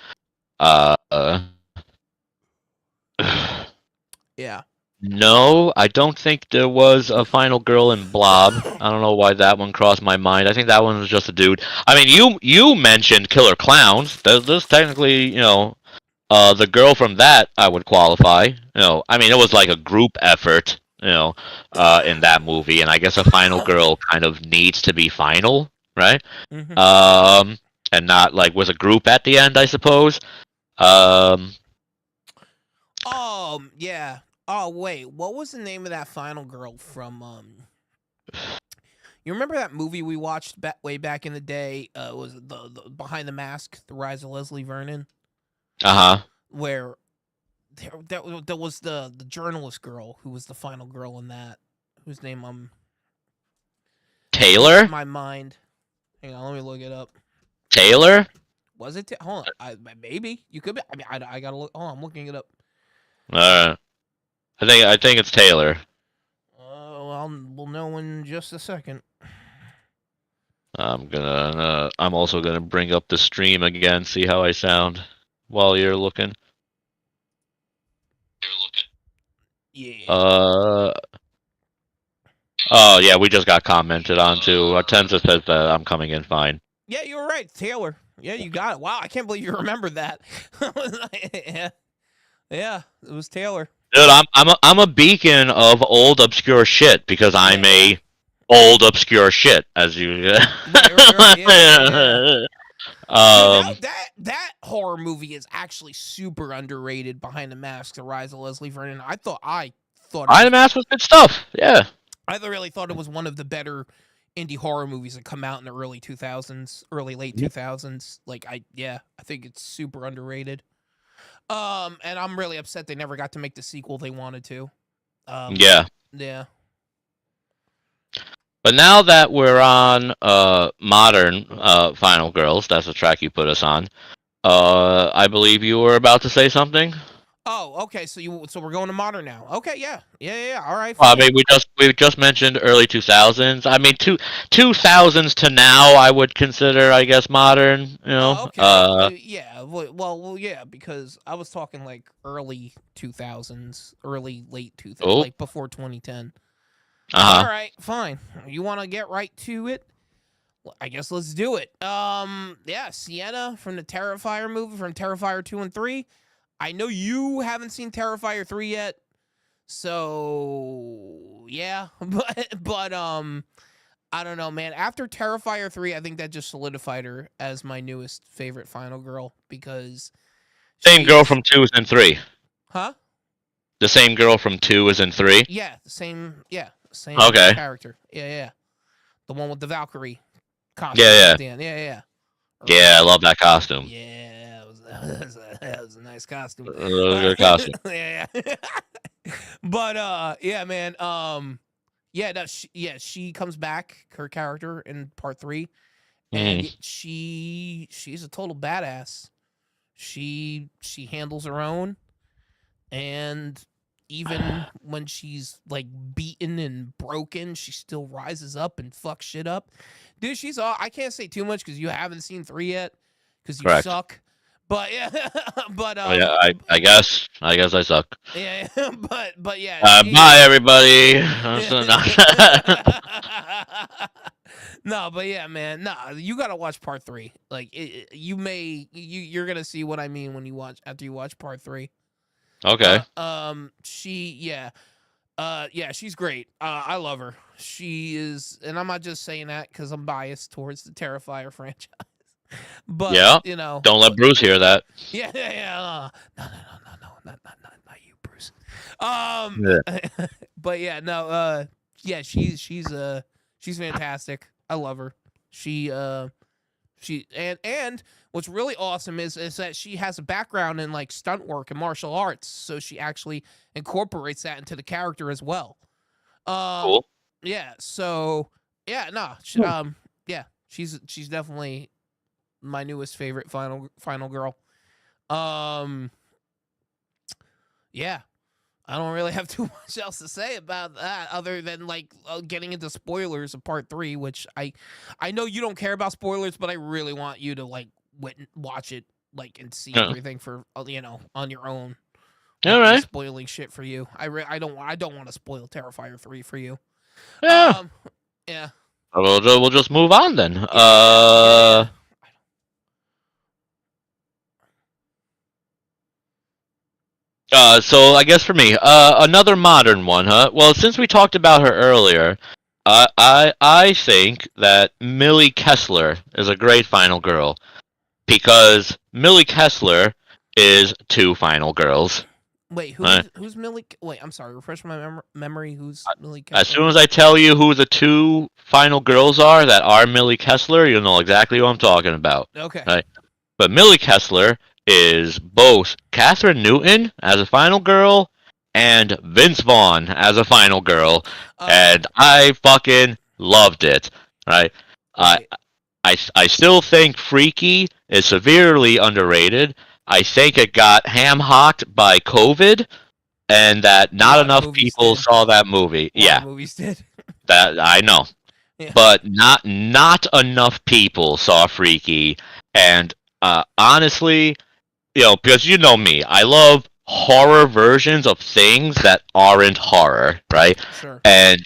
Yeah. No, I don't think there was a final girl in Blob. I don't know why that one crossed my mind. I think that one was just a dude. I mean, you mentioned Killer Clowns. There's technically, the girl from that I would qualify. I mean, it was like a group effort, in that movie, and I guess a final girl kind of needs to be final, right? Mhm. And not like with a group at the end, I suppose. Yeah. Oh wait, what was the name of that final girl from You remember that movie we watched way back in the day? It was the Behind the Mask, The Rise of Leslie Vernon, Uh-huh. where there was the journalist girl who was the final girl in that, whose name Taylor? my mind. Hang on, let me look it up. Taylor? Was it? Hold on, maybe you could be. I mean, I gotta look. Oh, I'm looking it up. I think it's Taylor. We'll know in just a second. I'm also gonna bring up the stream again, see how I sound while you're looking. Yeah. Oh yeah, we just got commented on too. Artenza says that I'm coming in fine. Yeah, you were right, Taylor. Yeah, you got it. Wow, I can't believe you remembered that. yeah, yeah, it was Taylor. Dude, I'm a beacon of old obscure shit because I'm Yeah. a old obscure shit, as you. Right. Yeah. Dude, Um, that horror movie is actually super underrated. Behind the Mask: The Rise of Leslie Vernon. I thought it I the was, Mask was good stuff. Yeah. I really thought it was one of the better indie horror movies that come out in the early 2000s, late Yep. 2000s. Like I think it's super underrated. And I'm really upset they never got to make the sequel they wanted to. Yeah. Yeah. But now that we're on modern Final Girls, that's the track you put us on. I believe you were about to say something. Oh, okay. So we're going to modern now. Okay, yeah. All right. I Fine. mean, we just mentioned early 2000s. I mean, 2000s to now, I would consider, I guess, modern. You know. Oh, okay. Yeah. Well, yeah. Because I was talking like early 2000s, late 2000s, Oh. like before 2010. Uh-huh. All right, fine. You want to get right to it? Well, I guess let's do it. Yeah, Sienna from the Terrifier movie, from Terrifier 2 and 3. I know you haven't seen Terrifier 3 yet, so yeah, but I don't know, man. After Terrifier 3, I think that just solidified her as my newest favorite final girl because Same girl she's- from 2 is in 3. Huh? The same girl from 2 is in 3. Yeah, the same Okay. character. Yeah. The one with the Valkyrie costume. Yeah. At the end. Yeah. Yeah, I love that costume. Yeah, that was a nice costume. Good costume. yeah. But yeah, man. Yeah, no, she comes back, her character in part 3, and she's a total badass. She handles her own, and even when she's like beaten and broken, she still rises up and fucks shit up. Dude, she's all. I can't say too much because you haven't seen 3 yet, because you Correct. suck. But yeah, but Oh, yeah, I guess I suck. yeah, but yeah. Bye, everybody. No, but yeah, man. No, you gotta watch part 3. Like, you're gonna see what I mean when you after you watch part 3. Okay. She's great. I love her. She is, and I'm not just saying that because I'm biased towards the Terrifier franchise. But Yeah. you know, Don't let Bruce hear that. yeah. No, not you, Bruce. But yeah, no, yeah, she's fantastic. I love her. And what's really awesome is that she has a background in like stunt work and martial arts, so she actually incorporates that into the character as well. Cool. Yeah. So yeah, no, yeah, she's definitely my newest favorite final girl. Yeah, I don't really have too much else to say about that other than like getting into spoilers of part 3, which I know you don't care about spoilers, but I really want you to like watch it like and see everything for on your own. All right. Spoiling shit for you. I don't want to spoil Terrifier 3 for you. Yeah. Yeah. We'll just move on then. Yeah. So I guess for me, another modern one, huh? Well, since we talked about her earlier, I think that Millie Kessler is a great final girl because Millie Kessler is 2 final girls. Wait, who's Millie? Wait, I'm sorry. Refresh my memory. Who's Millie Kessler? As soon as I tell you who the 2 final girls are that are Millie Kessler, you'll know exactly who I'm talking about. Okay. Right. But Millie Kessler is both Catherine Newton as a final girl and Vince Vaughn as a final girl, and I fucking loved it. Right? Right. I still think Freaky is severely underrated. I think it got ham-hocked by COVID, and that not lot of enough movies people did. saw that movie. A lot Yeah, of movies did. that I know. Yeah. But not enough people saw Freaky, and honestly, because you know me, I love horror versions of things that aren't horror, right? Sure. And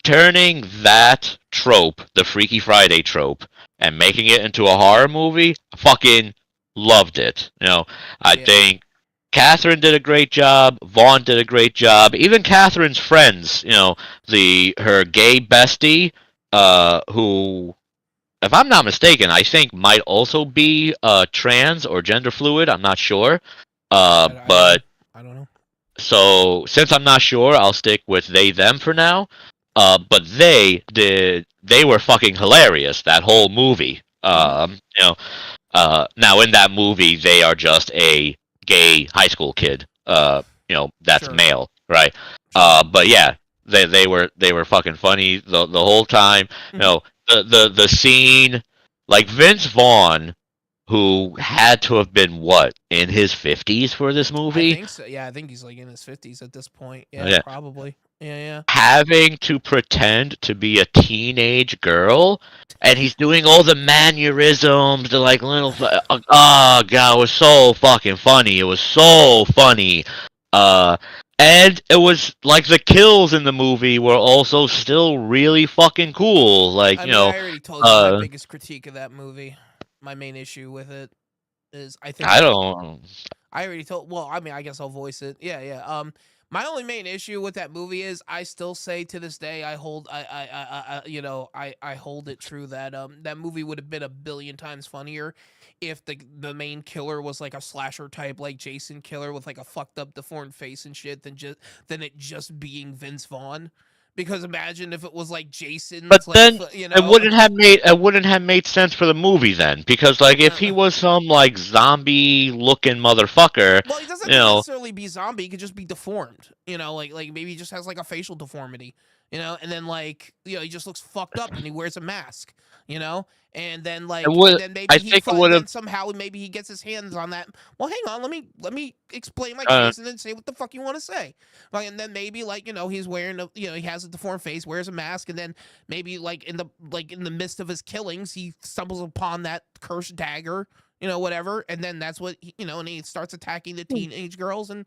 turning that trope, the Freaky Friday trope, and making it into a horror movie, fucking loved it. I Yeah. think Catherine did a great job. Vaughn did a great job. Even Catherine's friends, her gay bestie, who, if I'm not mistaken, I think might also be trans or gender fluid. I'm not sure. But I don't know. so since I'm not sure, I'll stick with they them for now. But they were fucking hilarious that whole movie. Now in that movie they are just a gay high school kid. That's Sure. male, right? But yeah, they were fucking funny the whole time. The scene, like Vince Vaughn, who had to have been what, in his 50s for this I movie, think so. Yeah, I think he's like in his 50s at this point. Yeah. Yeah, probably. Yeah. having to pretend to be a teenage girl, and he's doing all the mannerisms, the like little. Oh god, it was so fucking funny. It was so funny. And it was like the kills in the movie were also still really fucking cool. Like I mean, I already told you my biggest critique of that movie. My main issue with it is I think I don't. I already told. Well, I mean, I guess I'll voice it. Yeah. My only main issue with that movie is I still say to this day I hold I hold it true that that movie would have been a billion times funnier if the main killer was like a slasher type like Jason Killer with like a fucked up deformed face and shit than it just being Vince Vaughn. Because imagine if it was like Jason, But like, then you it wouldn't have made sense for the movie then, because like if he was some like zombie looking motherfucker, Well, he doesn't you know, necessarily be zombie. He could just be deformed. Like maybe he just has like a facial deformity. And then like he just looks fucked up and he wears a mask. And then like it would. and then maybe I he think it fi- would then have. somehow maybe he gets his hands on that. Well, hang on, let me explain my Uh, case and then say what the fuck you want to say. Like, and then maybe like he's wearing he has a deformed face, wears a mask, and then maybe like in the midst of his killings, he stumbles upon that cursed dagger, whatever, and then that's what and he starts attacking the teenage girls, and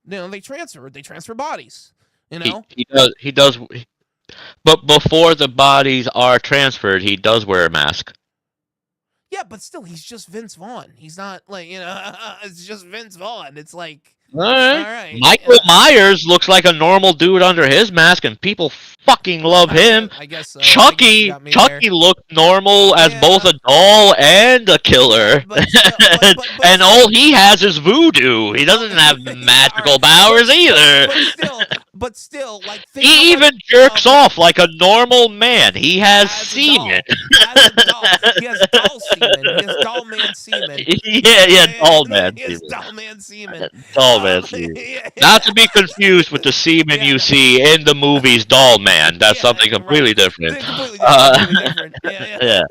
they transfer bodies, he does. But before the bodies are transferred, he does wear a mask. Yeah, but still, he's just Vince Vaughn. He's not like it's just Vince Vaughn. It's like, All right. right, Michael Myers looks like a normal dude under his mask, and people fucking love him. I guess so. Chucky looked normal as both a doll and a killer, and all he has is voodoo. He doesn't have magical powers either. But still, like He even jerks off like a normal man. He has semen. He has doll semen. He has doll man semen. Yeah, doll man He has semen. doll man semen. Doll man semen. Not to be confused with the semen you see in the movies Doll Man. That's something completely different. Completely different. Yeah.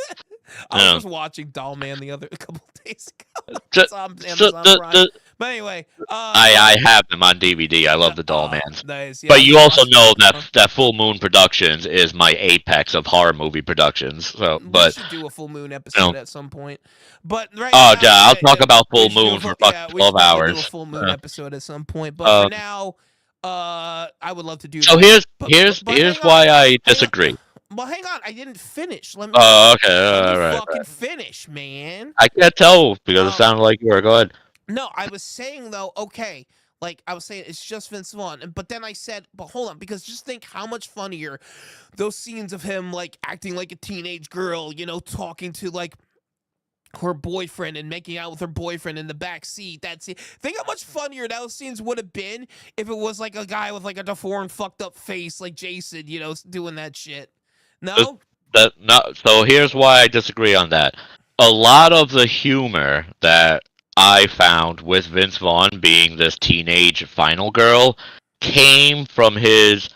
I was just watching Doll Man a couple days ago. So- It's on Amazon Prime. But anyway, I have them on DVD. I love the Doll Mans. Nice. Yeah, But you also know watching- that Full Moon Productions is my apex of horror movie productions. So, we but should do a full moon episode at some point. But right oh now, yeah, I'll talk about we Full should do a Moon for full- fucking we 12 should definitely hours. do a full moon episode at some point. But for now, I would love to do. So that. here's But hang why on, I disagree. Well, hang on, I didn't finish. Let me. Oh, okay, let me alright. fucking finish, man. I can't tell because it sounded like you were. Go ahead. No, I was saying though, okay, like I was saying, it's just Vince Vaughn, but then I said, but hold on, because just think how much funnier those scenes of him like acting like a teenage girl, talking to like her boyfriend and making out with her boyfriend in the back seat. Think how much funnier those scenes would have been if it was like a guy with like a deformed, fucked up face like Jason, doing that shit. No. So here's why I disagree on that. A lot of the humor that I found with Vince Vaughn being this teenage final girl came from his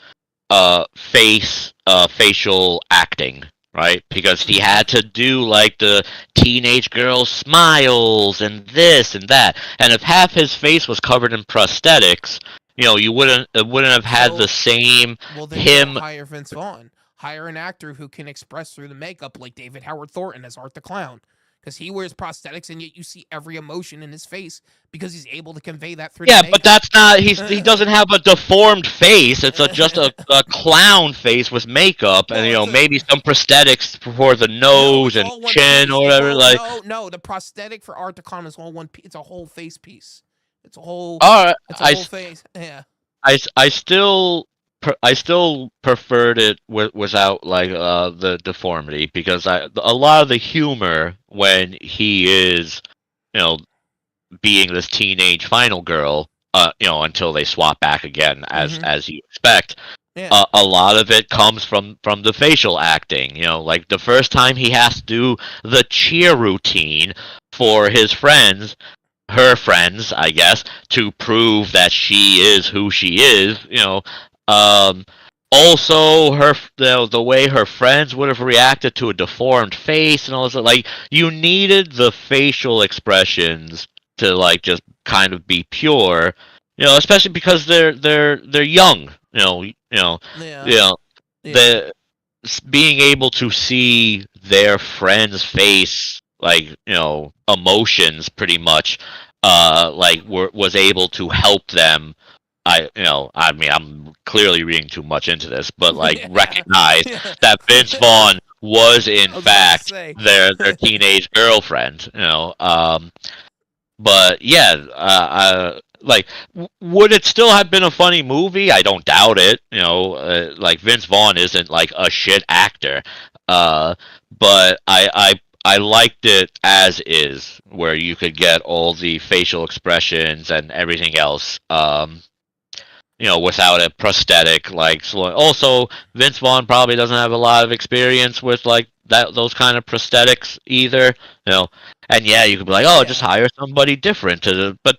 facial acting, right? Because he had to do like the teenage girl smiles and this and that. And if half his face was covered in prosthetics, you wouldn't have had the same Well, then him. hire Vince Vaughn. Hire an actor who can express through the makeup, like David Howard Thornton as Art the Clown. because he wears prosthetics, and yet you see every emotion in his face because he's able to convey that through. Yeah, the but that's not. He doesn't have a deformed face. It's just a clown face with makeup, and Well, it's a- maybe some prosthetics for the No, nose it's and all one chin piece. or It's whatever. all- Like, no, the prosthetic for Art Decorum is all one piece. It's a whole face piece. It's a whole. all right, It's a whole face. Yeah. I still preferred it without like the deformity, because a lot of the humor when he is, you know, being this teenage final girl, you know, until they swap back again, as you expect. Yeah. A lot of it comes from the facial acting. You know, like the first time he has to do the cheer routine for his friends, her friends, I guess, to prove that she is who she is. You know, also the way her friends would have reacted to a deformed face and all this. Like, you needed the facial expressions to like just kind of be pure. You know, especially because they're young. Yeah. Yeah. Yeah. Being able to see their friend's face, like, you know, emotions pretty much, like was able to help them. I mean, I'm clearly reading too much into this, but like Yeah. recognize Yeah. that Vince Vaughn was in I was about to fact say. their teenage girlfriend. But yeah, like, would it still have been a funny movie? I don't doubt it. Like, Vince Vaughn isn't like a shit actor, but I liked it as is, where you could get all the facial expressions and everything else. Without a prosthetic. Like, so also, Vince Vaughn probably doesn't have a lot of experience with like those kind of prosthetics either. And yeah, you could be like, oh, just hire somebody different. But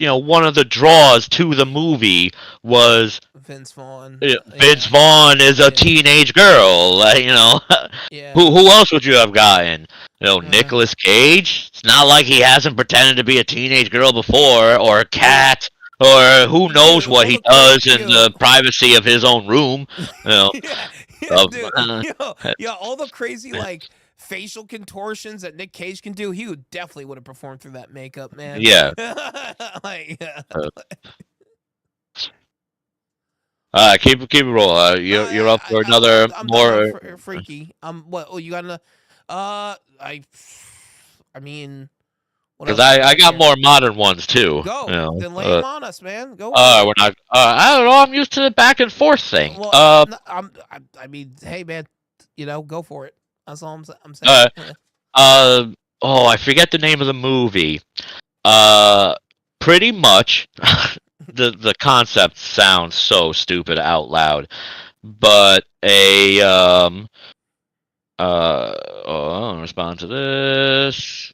one of the draws to the movie was Vince Vaughn. Vince Vaughn is a teenage girl. Like, Yeah. who else would you have gotten? Nicolas Cage. It's not like he hasn't pretended to be a teenage girl before, or a cat. Or who knows what he does in the privacy of his own room. Yeah, dude. All the crazy like facial contortions that Nick Cage can do, he would definitely would have performed through that makeup, man. Yeah. Keep it roll. You're up for another I'm more freaky. What? Oh, you got another? I mean. Because I got more modern ones too. Go. Then lay them on us, man. Go. We're not. I don't know. I'm used to the back and forth thing. Well, I mean, hey, man. Go for it. That's all I'm saying. Oh, I forget the name of the movie. Pretty much, the concept sounds so stupid out loud, but I'll respond to this.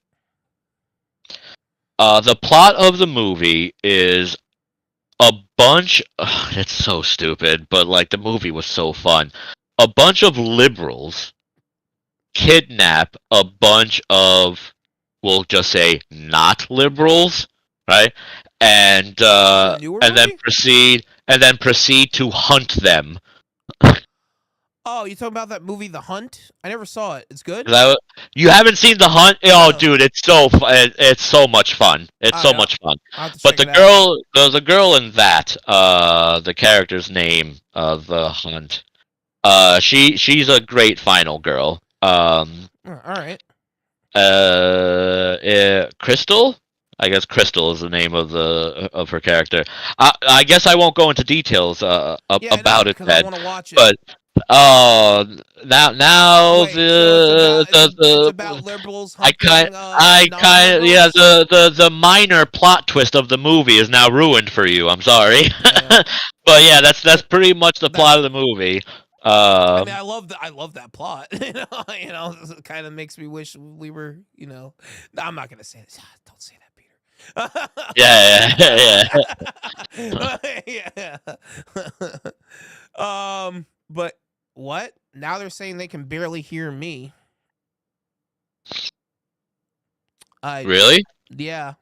The plot of the movie is a bunch. It's so stupid, but like the movie was so fun. A bunch of liberals kidnap a bunch of, we'll just say, not liberals, right? And then proceed to hunt them. Oh, you talking about that movie, The Hunt? I never saw it. It's good. You haven't seen The Hunt? Oh, dude, it's so much fun. It's so much fun. But the girl in that, the character's name of The Hunt, she's a great final girl. All right. Crystal. I guess Crystal is the name of her character. I guess I won't go into details about it, Ted. I want to watch it. But now Wait, it's about liberals hunting, the minor plot twist of the movie is now ruined for you. I'm sorry. Yeah. But yeah, that's pretty much the plot of the movie. I mean, I love that plot. It kind of makes me wish we were. I'm not gonna say this. Don't say that, Peter. Yeah. But what? Now they're saying they can barely hear me. Really? Yeah.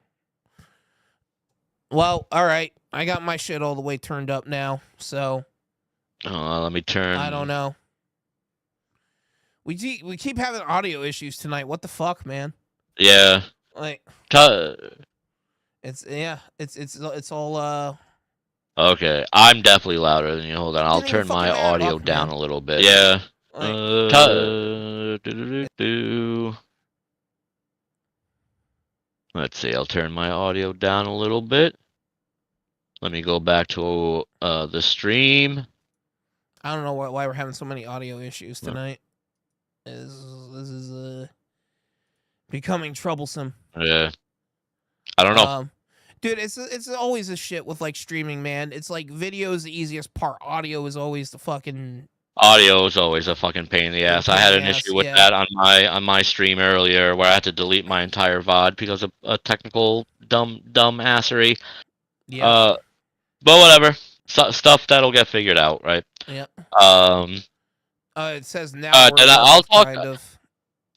Well, all right. I got my shit all the way turned up now, so. Let me turn. I don't know. We keep having audio issues tonight. What the fuck, man? Yeah. Like Tu- it's all Okay, I'm definitely louder than you. Hold on, it I'll didn't even turn my fucking add audio up, down man. a little bit. Yeah. Like Do-do-do-do. Let's see, I'll turn my audio down a little bit. Let me go back to the stream. I don't know why we're having so many audio issues tonight. This is becoming troublesome. Yeah. I don't know. Dude, it's always a shit with like streaming, man. It's like video is the easiest part. Audio is always the fucking Audio is always a fucking pain in the ass. I had an issue with yeah. that on my stream earlier, where I had to delete my entire VOD because of a technical dumb assery. Yeah. But whatever, stuff that'll get figured out, right? Yeah. It says now. then I'll talk. Kind of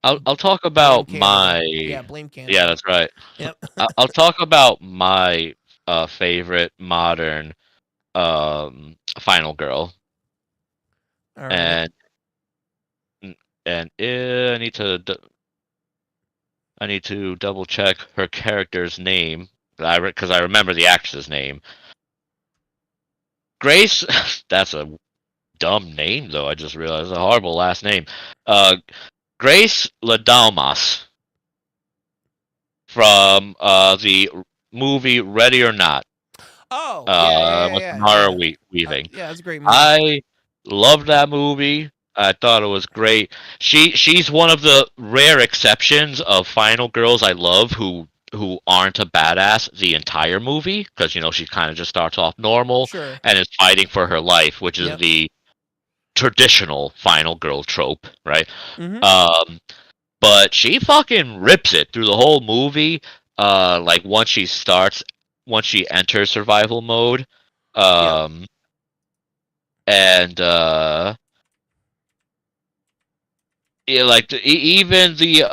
I'll talk about blame my. Yeah, blame Canada. Yeah, that's right. Yep. I'll talk about my favorite modern final girl. All right. And I need to double check her character's name because I remember the actress's name. Grace. That's a dumb name though. I just realized a horrible last name. Grace Ladalmas from the movie Ready or Not. With Mara Weaving. Yeah, that's a great movie. I loved that movie. I thought it was great. She's one of the rare exceptions of final girls I love who aren't a badass the entire movie, because she kind of just starts off normal and is fighting for her life, which is the traditional final girl trope, right? Mm-hmm. But she fucking rips it through the whole movie. Like once she enters survival mode, and yeah, like even the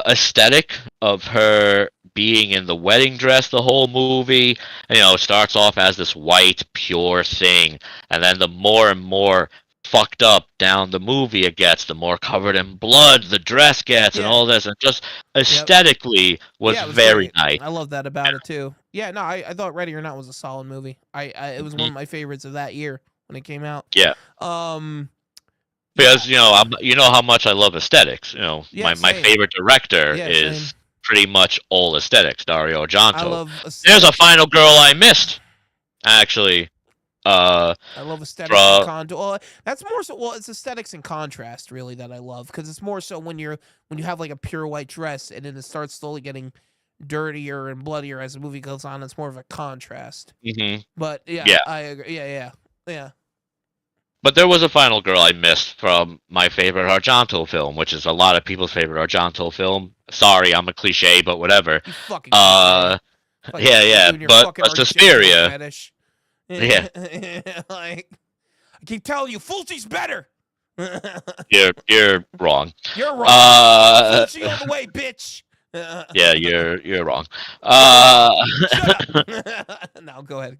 aesthetic of her being in the wedding dress the whole movie, starts off as this white pure thing, and then the more and more fucked up down the movie it gets, the more covered in blood the dress gets, and all this, and just aesthetically was very nice. I love that about it too. Yeah, no, I thought Ready or Not was a solid movie. It was one of my favorites of that year when it came out. Yeah. Because you know how much I love aesthetics. My favorite director is pretty much all aesthetics. Dario Argento. There's a final girl I missed, actually. I love aesthetics and contrast. That's more so. Well, it's aesthetics and contrast really that I love, because it's more so when you have like a pure white dress and then it starts slowly getting dirtier and bloodier as the movie goes on. It's more of a contrast. Mm-hmm. But yeah, I agree. Yeah. But there was a final girl I missed from my favorite Argento film, which is a lot of people's favorite Argento film. Sorry, I'm a cliche, but whatever. You fucking yeah. But Suspiria. Yeah. Like, I keep telling you, Fulci's better. You're wrong. You're wrong. Fulci all the way, bitch. Yeah, you're wrong. Shut up. No, go ahead.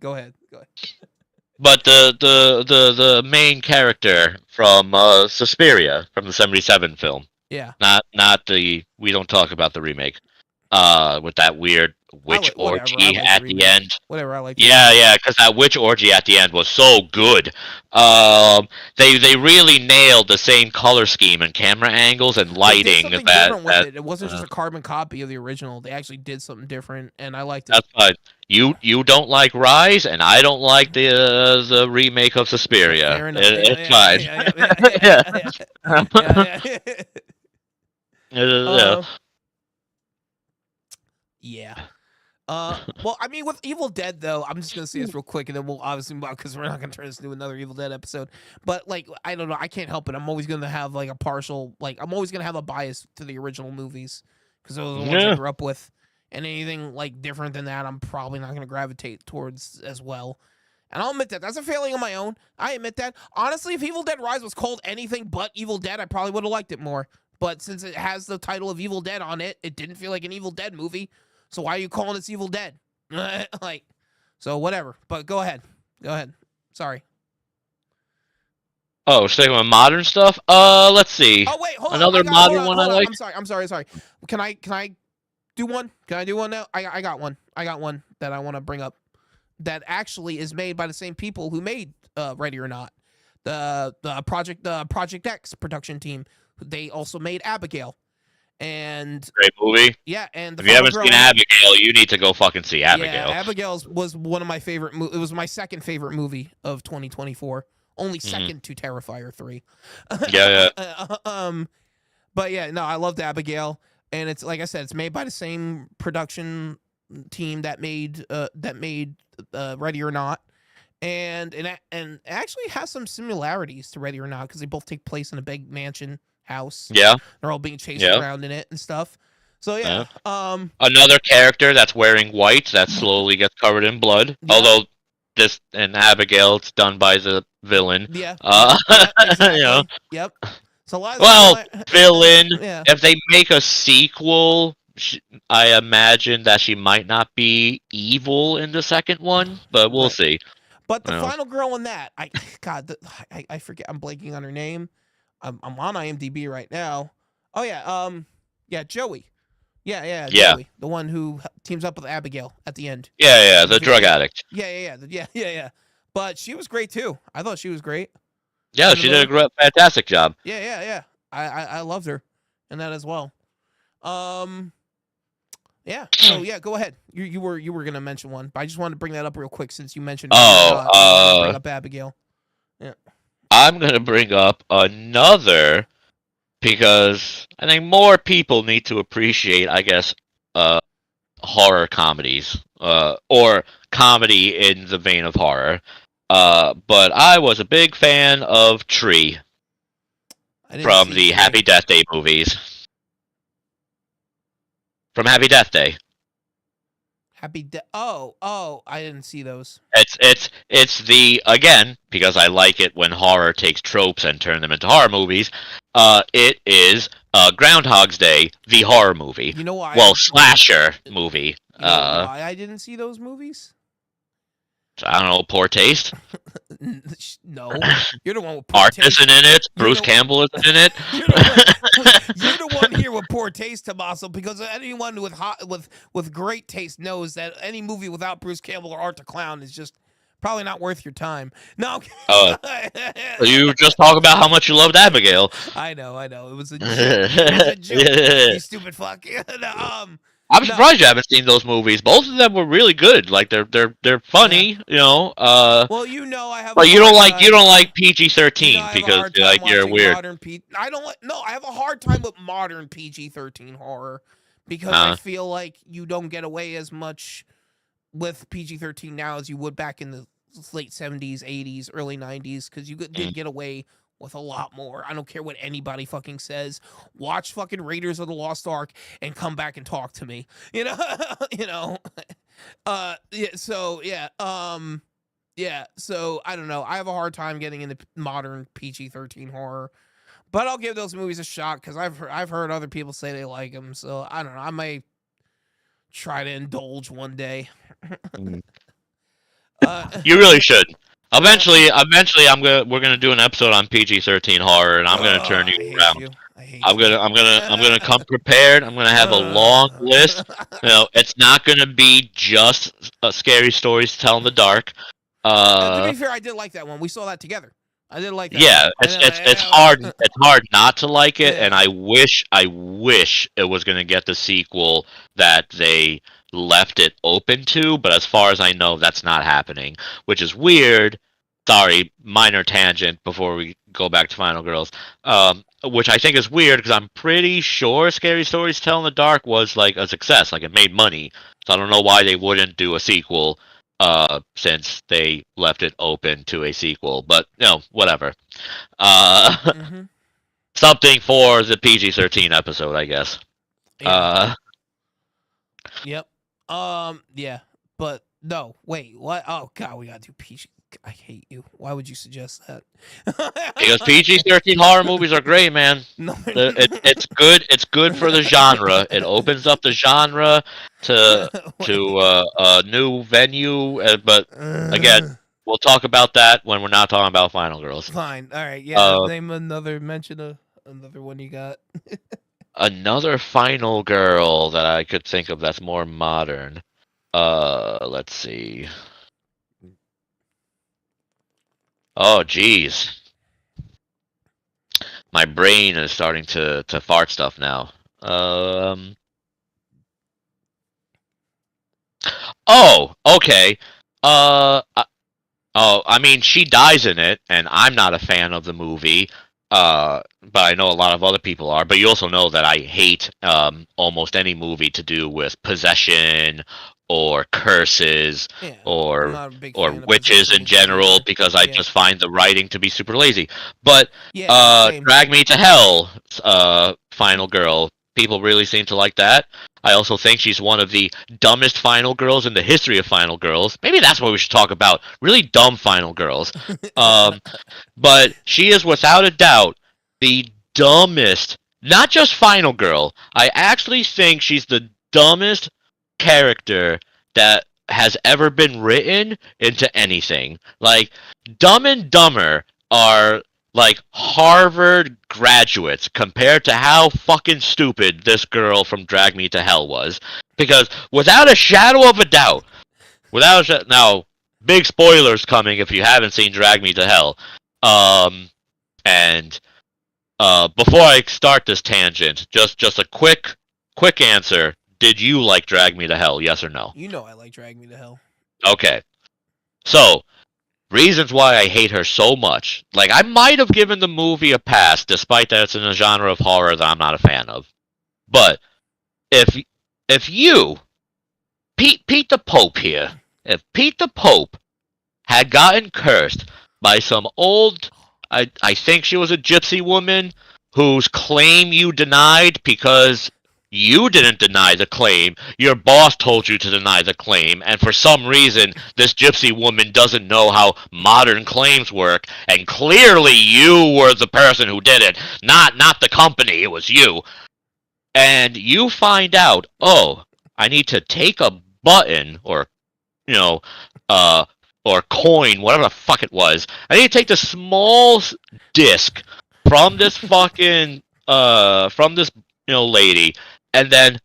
But the main character from Suspiria from the '77 film. Yeah. Not the. We don't talk about the remake. With that weird witch orgy at the end. Whatever, I like. Yeah, because that witch orgy at the end was so good. They really nailed the same color scheme and camera angles and lighting. It wasn't just a carbon copy of the original. They actually did something different, and I liked it. That's fine. You don't like Rise, and I don't like the remake of Suspiria. It's fine. Yeah. Well, I mean, with Evil Dead, though, I'm just gonna say this real quick, and then we'll obviously move on, because we're not gonna turn this into another Evil Dead episode. But like, I don't know, I can't help it. I'm always gonna have like I'm always gonna have a bias to the original movies, because those are the ones I grew up with. And anything like different than that, I'm probably not gonna gravitate towards as well. And I'll admit that that's a failing on my own. I admit that. Honestly, if Evil Dead Rise was called anything but Evil Dead, I probably would have liked it more. But since it has the title of Evil Dead on it, it didn't feel like an Evil Dead movie. So why are you calling this Evil Dead? So whatever. But go ahead. Sorry. Oh, sticking with modern stuff. Let's see. Oh wait, hold on. Another modern one I like. I'm sorry. Can I do one? Can I do one now? I got one. I got one that I want to bring up. That actually is made by the same people who made Ready or Not, the Project X production team. They also made Abigail, and Great movie. yeah, and the If you Final haven't Girl seen Abigail, you need to go fucking see Abigail. Yeah, Abigail was one of my favorite. It was my second favorite movie of 2024. Only second to Terrifier 3. Yeah, But yeah, no, I loved Abigail, and it's like I said, it's made by the same production team that made Ready or Not, and it actually has some similarities to Ready or Not because they both take place in a big mansion house. Yeah. They're all being chased Yeah. around in it and stuff. So yeah, Another character that's wearing white that slowly gets covered in blood. Yeah. Although this in Abigail, it's done by the villain. yeah, Uh, yeah, exactly. you know, Yep. So a lot of well, simila- villain. Yeah. If they make a sequel, I imagine that she might not be evil in the second one, but we'll Right. see. But the Well. final girl in that, I forget. I'm blanking on her name. I'm on IMDb right now. Oh yeah, Joey. Yeah, Yeah. Joey, the one who teams up with Abigail at the end. Yeah, the drug addict. Yeah. But she was great too. I thought she was great. Yeah, In the she did a movie. fantastic job. Yeah. I loved her in that as well. Yeah. So yeah, go ahead. You were gonna mention one, but I just wanted to bring that up real quick since you mentioned. Bring up Abigail. I'm gonna bring up another because I think more people need to appreciate, I guess, horror comedies, or comedy in the vein of horror. But I was a big fan of Tree I didn't from see the Tree. Happy Death Day movies. From Happy Death Day. Oh, I didn't see those. It's the, again, because I like it when horror takes tropes and turn them into horror movies. It is Groundhog's Day, the horror movie. You know why? Well, slasher movie. You know why I didn't see those movies? I don't know, poor taste. No, you're the one with poor Art taste. isn't in it. You're Bruce the- Campbell isn't in it. You're the one here with poor taste, Tommaso, because anyone with great taste knows that any movie without Bruce Campbell or Art the Clown is just probably not worth your time. No, You just talk about how much you loved Abigail. I know. It was a joke. It was a joke. You stupid fuck. I'm surprised you haven't seen those movies. Both of them were really good. Like they're funny, you know. Well, you know, I have. But a you don't hard like time- PG-13 You know, I have a because hard time like you're watching weird. Modern I don't like. No, I have a hard time with modern PG-13 horror because I Uh-huh. feel like you don't get away as much with PG-13 now as you would back in the late 70s, 80s, early 90s because you did get away with a lot more. I don't care what anybody fucking says. Watch fucking Raiders of the Lost Ark and come back and talk to me. You know, Yeah. So yeah. Yeah. So I don't know. I have a hard time getting into modern PG-13 horror, but I'll give those movies a shot because I've heard other people say they like them. So I don't know. I may try to indulge one day. You really should. Eventually, we're gonna do an episode on PG-13 horror, and I'm gonna turn you around. I hate I'm gonna come prepared. I'm gonna have a long list. You know, it's not gonna be just scary stories to tell in the dark. To be fair, I did like that one. We saw that together. I did like that. Yeah, one. it's hard. It's hard not to like it, Yeah. and I wish it was gonna get the sequel that they left it open to. But as far as I know, that's not happening, which is weird. Sorry, minor tangent before we go back to Final Girls. Which I think is weird because I'm pretty sure Scary Stories to Tell in the Dark was like a success, like it made money. So I don't know why they wouldn't do a sequel. Since they left it open to a sequel, but you know, whatever. Mhm. Something for the PG-13 episode, I guess. Yeah. Yep. Yeah. But no. Wait. What? Oh God, we gotta do PG. I hate you. Why would you suggest that? Because PG-13 horror movies are great, man. No. It's good. It's good for the genre. It opens up the genre to a new venue. But again, we'll talk about that when we're not talking about Final Girls. Fine. All right. Yeah. Name another. Mention another one you got. Another final girl that I could think of that's more modern. Let's see. Oh, geez. My brain is starting to fart stuff now. Oh, okay. I mean, she dies in it, and I'm not a fan of the movie. But I know a lot of other people are. But you also know that I hate almost any movie to do with possession or curses Yeah, I'm or not a big or fan of witches possession in general either. because I Yeah. just find the writing to be super lazy. But Yeah, same. Drag Me to Hell, Final Girl. People really seem to like that. I also think she's one of the dumbest final girls in the history of final girls. Maybe that's what we should talk about. Really dumb final girls. But she is without a doubt the dumbest, not just final girl. I actually think she's the dumbest character that has ever been written into anything. Like, Dumb and Dumber are like Harvard graduates compared to how fucking stupid this girl from Drag Me to Hell was. Because without a shadow of a doubt, now, big spoilers coming if you haven't seen Drag Me to Hell. And before I start this tangent, just a quick answer. Did you like Drag Me to Hell? Yes or no? You know I like Drag Me to Hell. Okay. So, reasons why I hate her so much. Like, I might have given the movie a pass, despite that it's in a genre of horror that I'm not a fan of. But if you, Pete the Pope here, if Pete the Pope had gotten cursed by some old, I think she was a gypsy woman whose claim you denied because you didn't deny the claim. Your boss told you to deny the claim, and for some reason, this gypsy woman doesn't know how modern claims work, and clearly you were the person who did it, not the company, it was you. And you find out, oh, I need to take a button or, you know, or coin, whatever the fuck it was. I need to take the small disc from this fucking, from this, lady, and then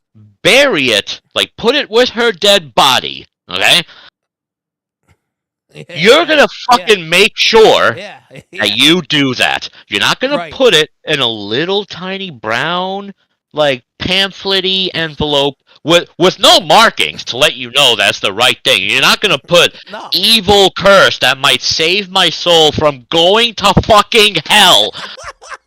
bury it, like put it with her dead body, okay? Yeah, You're gonna fucking make sure yeah, that you do that. You're not gonna Right. put it in a little tiny brown, like, pamphlet-y envelope with no markings to let you know that's the right thing. You're not gonna put No. evil curse that might save my soul from going to fucking hell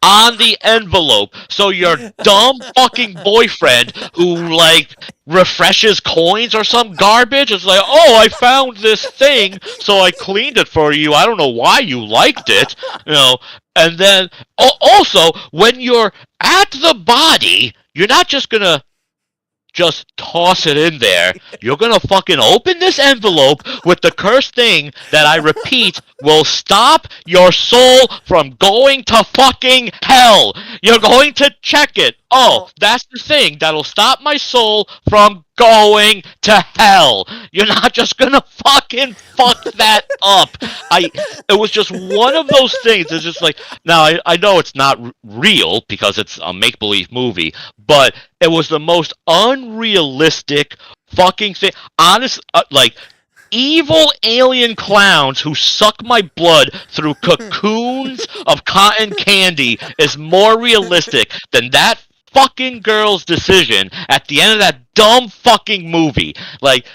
on the envelope, so your dumb fucking boyfriend who, like, refreshes coins or some garbage is like, oh, I found this thing, so I cleaned it for you. I don't know why you liked it, and then also when you're at the body, you're not just gonna just toss it in there. You're gonna fucking open this envelope with the cursed thing that, I repeat, will stop your soul from going to fucking hell. You're going to check it. Oh, that's the thing that'll stop my soul from going to hell. You're not just gonna fucking fuck that up. It was just one of those things. It's just like, now I know it's not real because it's a make-believe movie, but it was the most unrealistic fucking thing. Honest, like, evil alien clowns who suck my blood through cocoons of cotton candy is more realistic than that fucking girl's decision at the end of that dumb fucking movie. Like,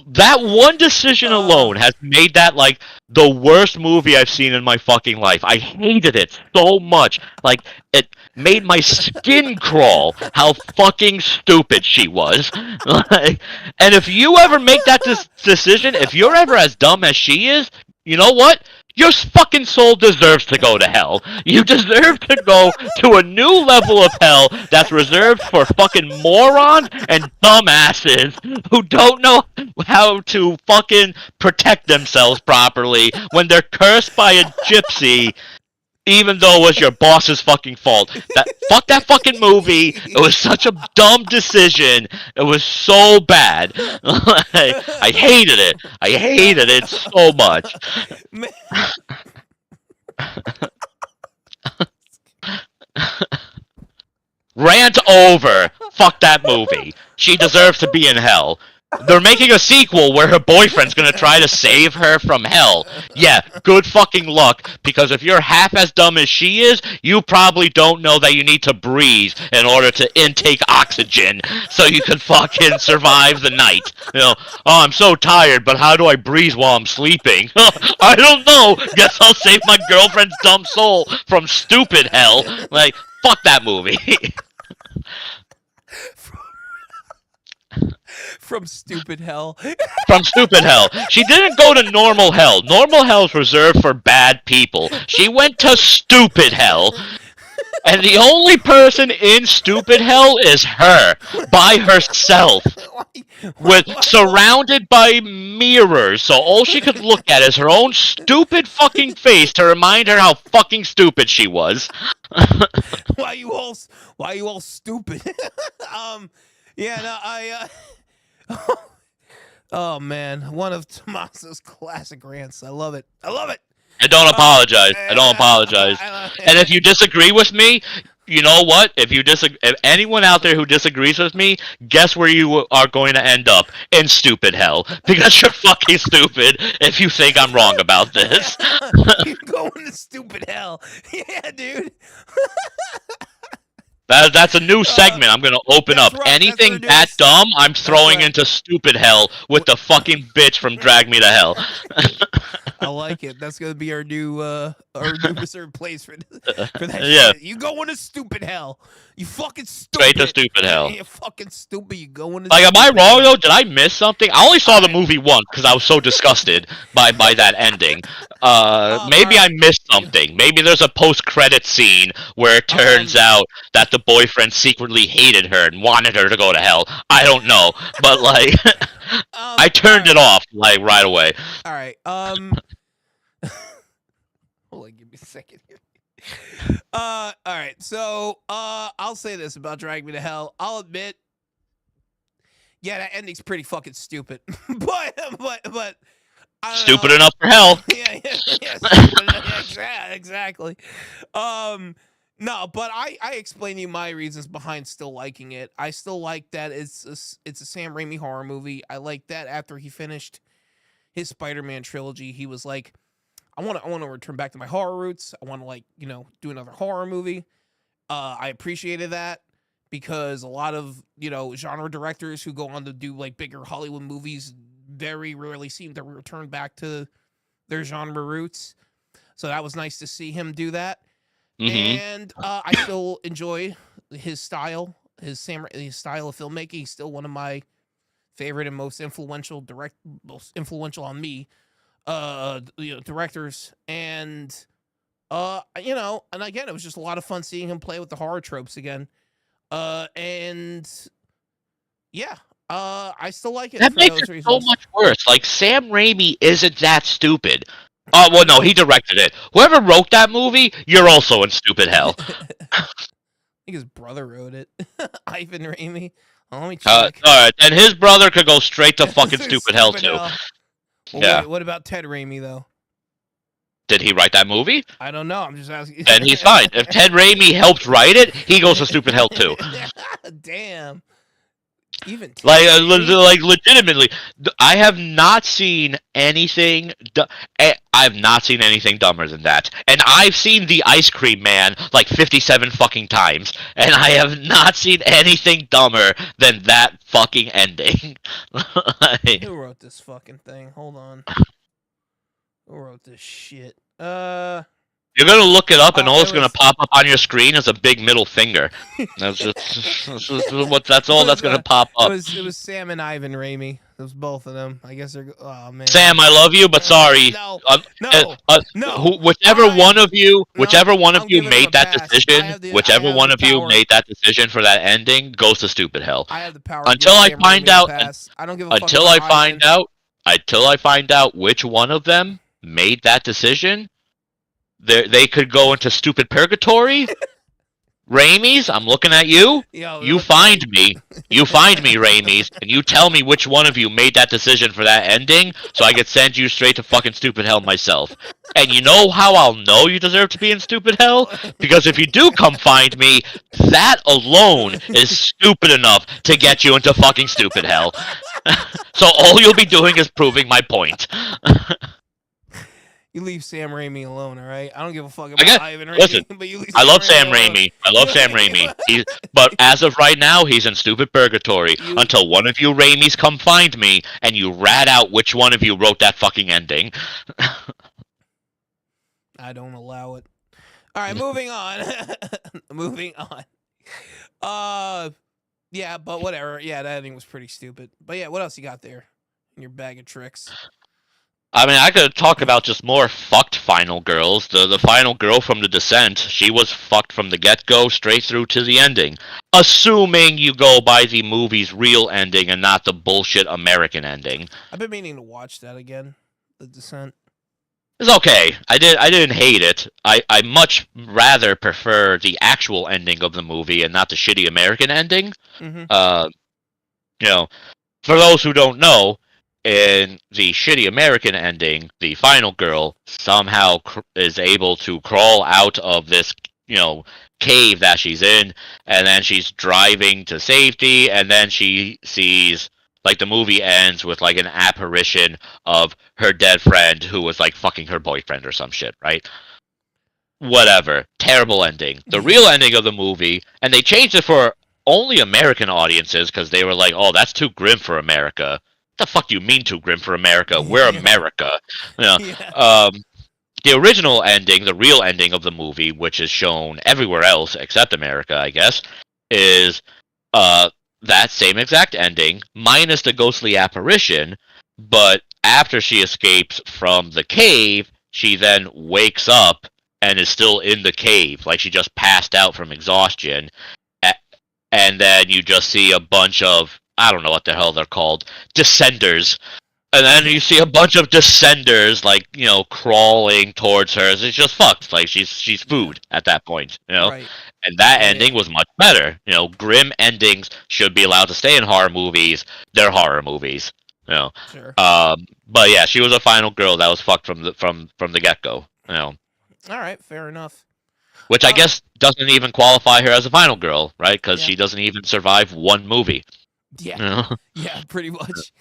that one decision alone has made that, like, the worst movie I've seen in my fucking life. I hated it so much. Like, it made my skin crawl how fucking stupid she was. Like, and if you ever make that decision, if you're ever as dumb as she is, you know what? Your fucking soul deserves to go to hell. You deserve to go to a new level of hell that's reserved for fucking morons and dumbasses who don't know how to fucking protect themselves properly when they're cursed by a gypsy, even though it was your boss's fucking fault. Fuck that fucking movie. It was such a dumb decision. It was so bad. I hated it. I hated it so much. Man. Rant over. Fuck that movie. She deserves to be in hell. They're making a sequel where her boyfriend's gonna try to save her from hell. Yeah, good fucking luck, because if you're half as dumb as she is, you probably don't know that you need to breathe in order to intake oxygen so you can fucking survive the night. You know, oh, I'm so tired, but how do I breathe while I'm sleeping? I don't know. Guess I'll save my girlfriend's dumb soul from stupid hell. Like, fuck that movie. From stupid hell. From stupid hell. She didn't go to normal hell. Normal hell's reserved for bad people. She went to stupid hell. And the only person in stupid hell is her. By herself. Surrounded by mirrors. So all she could look at is her own stupid fucking face to remind her how fucking stupid she was. Why you all stupid? Yeah, no, oh man, one of Tommaso's classic rants. I love it. I love it. I don't apologize. I don't apologize. And if you disagree with me, you know what? If anyone out there who disagrees with me, guess where you are going to end up? In stupid hell. Because you're fucking stupid if you think I'm wrong about this. You're going to stupid hell. Yeah, dude. That's a new segment I'm gonna open up. Right, Anything that dumb, I'm throwing right. into stupid hell with the fucking bitch from Drag Me to Hell. I like it. That's gonna be our new reserved place for that. Yeah. Shit. You going to stupid hell? You fucking stupid. Straight to stupid hell. You fucking stupid. You going to? Like, am I stupid wrong hell. though? Did I miss something? I only saw the movie once because I was so disgusted by that ending. Maybe I missed something. Maybe there's a post-credit scene where it turns out that the boyfriend secretly hated her and wanted her to go to hell. I don't know, but like, I turned it off like right away. All right. Hold on, give me a second here. All right. So, I'll say this about Drag Me to Hell. I'll admit, yeah, that ending's pretty fucking stupid. but I don't Stupid know. enough for hell. Yeah, stupid enough. Yeah, exactly. No, but I explain to you my reasons behind still liking it. I still like that it's a Sam Raimi horror movie. I like that after he finished his Spider-Man trilogy, he was like, I want to return back to my horror roots. I want to do another horror movie. I appreciated that because a lot of, genre directors who go on to do like bigger Hollywood movies very rarely seem to return back to their genre roots. So that was nice to see him do that. Mm-hmm. And I still enjoy his style, his style of filmmaking. He's still one of my favorite and most influential on me directors. And and again, it was just a lot of fun seeing him play with the horror tropes again. And yeah, I still like it. That for makes those it reasons. so much worse. Like, Sam Raimi isn't that stupid. Oh, well, no, he directed it. Whoever wrote that movie, you're also in stupid hell. I think his brother wrote it. Ivan Raimi. Oh, let me All check. right, and his brother could go straight to fucking stupid hell, too. Well, Yeah. What about Ted Raimi, though? Did he write that movie? I don't know. I'm just asking. Then he's fine. If Ted Raimi helped write it, he goes to stupid hell, too. Damn. Even Ted Like, Raimi? legitimately, I have not seen anything. I've not seen anything dumber than that. And I've seen The Ice Cream Man like 57 fucking times, and I have not seen anything dumber than that fucking ending. Who wrote this fucking thing? Hold on. Who wrote this shit? You're gonna look it up, and all it it's gonna was- pop up on your screen is a big middle finger. That's all that's gonna pop up. It was Sam and Ivan Raimi. It was both of them. I guess they're. Oh man. Sam, I love you, but sorry. No. No, No. whichever Alright. one of you No, I'm made giving him a that pass. I decision, have the whichever one of you power. made that decision for that ending goes to stupid hell. I have the power. Until to I give Sam find Raimi a out- pass. I don't give a fuck Until I about find Ivan. out which one of them made that decision, they could go into stupid purgatory. Raimi's, I'm looking at you. Yo, You look, find me. You find me, Raimi's, and you tell me which one of you made that decision for that ending, so I could send you straight to fucking stupid hell myself. And you know how I'll know you deserve to be in stupid hell? Because if you do come find me, that alone is stupid enough to get you into fucking stupid hell. So all you'll be doing is proving my point. You leave Sam Raimi alone, all right? I don't give a fuck I guess- about Ivan Raimi, listen, but you leave I love Sam alone. Raimi. I love Sam Raimi. But as of right now, he's in stupid purgatory You- until one of you Raimis come find me and you rat out which one of you wrote that fucking ending. I don't allow it. All right, moving on. Moving on. Yeah, but whatever. Yeah, that ending was pretty stupid. But yeah, what else you got there in your bag of tricks? I mean, I could talk about just more fucked final girls. The final girl from The Descent, she was fucked from the get-go straight through to the ending. Assuming you go by the movie's real ending and not the bullshit American ending. I've been meaning to watch that again. The Descent. It's okay. I didn't hate it. I much rather prefer the actual ending of the movie and not the shitty American ending. Mm-hmm. You know, for those who don't know, in the shitty American ending, the final girl somehow is able to crawl out of this, cave that she's in, and then she's driving to safety, and then she sees, like, the movie ends with, like, an apparition of her dead friend who was, like, fucking her boyfriend or some shit, right? Whatever. Terrible ending. The real ending of the movie, and they changed it for only American audiences because they were like, oh, that's too grim for America. What the fuck do you mean too grim for America? We're America. Yeah. The original ending, the real ending of the movie, which is shown everywhere else except America, I guess, is that same exact ending, minus the ghostly apparition, but after she escapes from the cave, she then wakes up and is still in the cave, like she just passed out from exhaustion, and then you just see a bunch of, I don't know what the hell they're called, descenders. And then you see a bunch of descenders, like, crawling towards her. It's just fucked. Like, she's food at that point, Right. And that Yeah. ending was much better. Grim endings should be allowed to stay in horror movies. They're horror movies, Sure. But yeah, she was a final girl that was fucked from the get-go, All right. Fair enough. Which I guess doesn't even qualify her as a final girl, right? Because Yeah. she doesn't even survive one movie. Yeah. Yeah. Pretty much.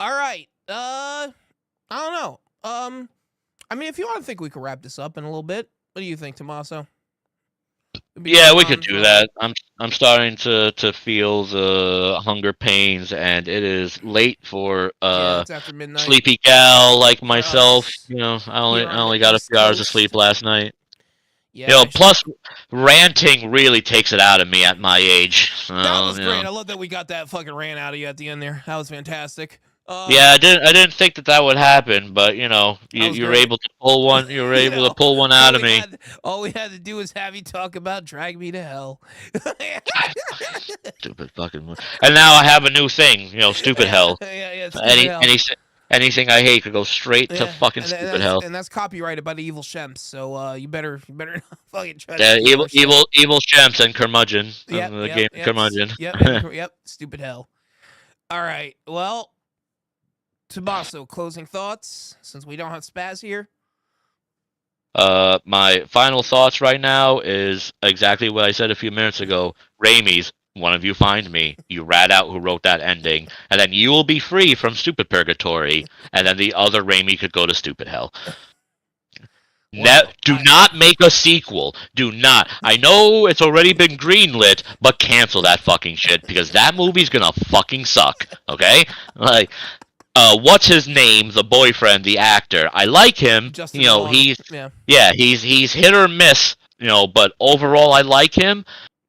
All right. I don't know. I mean, if you want to think we could wrap this up in a little bit, what do you think, Tommaso? Yeah, we could do that. I'm starting to feel the hunger pains, and it is late for Yeah, it's after midnight. sleepy gal like myself. us I only here on only the got a East few hours of Coast. sleep last night. Yeah. Plus ranting really takes it out of me at my age. So, that was great. I love that we got that fucking rant out of you at the end there. That was fantastic. Yeah, I didn't think that would happen, but you were great. able to pull one. You were able to pull one out of me. All we had to do was have you talk about Drag Me to Hell. Stupid fucking. And now I have a new thing. Stupid hell. Yeah, stupid hell. Anything I hate could go straight to fucking stupid hell. And that's copyrighted by the Evil Shemps, so you better not fucking try Yeah, to do evil Shemps and Curmudgeon. Yep, The yep, game yep, Curmudgeon. Yep, stupid hell. All right, well, Tommaso, closing thoughts, since we don't have Spaz here. My final thoughts right now is exactly what I said a few minutes ago. Raimi's, one of you find me. You rat out who wrote that ending, and then you will be free from stupid purgatory, and then the other Raimi could go to stupid hell. Do not make a sequel. Do not. I know it's already been greenlit, but cancel that fucking shit because that movie's gonna fucking suck. Okay? Like, what's his name? The boyfriend, the actor. I like him. Justin Long. He's hit or miss. But overall, I like him.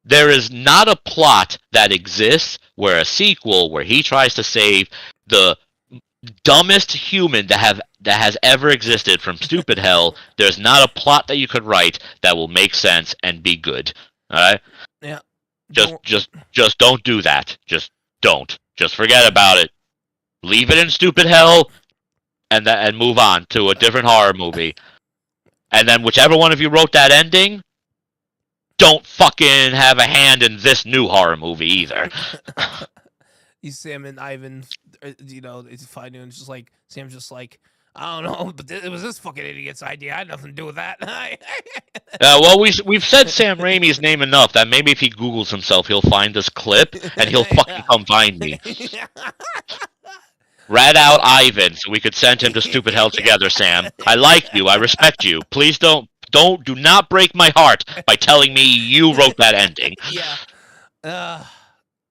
There is not a plot that exists where a sequel where he tries to save the dumbest human that has ever existed from stupid hell. There's not a plot that you could write that will make sense and be good. All right? Yeah. Just don't do that. Just don't. Just forget about it. Leave it in stupid hell and move on to a different horror movie. And then whichever one of you wrote that ending, don't fucking have a hand in this new horror movie either. Sam and Ivan, it's fine. And it's just like Sam's just like, I don't know, but it was this fucking idiot's idea. I had nothing to do with that. Well, we've said Sam Raimi's name enough that maybe if he Googles himself, he'll find this clip and he'll fucking come find me. Rat out Ivan so we could send him to stupid hell together, Sam. I like you. I respect you. Please do not break my heart by telling me you wrote that ending. Yeah.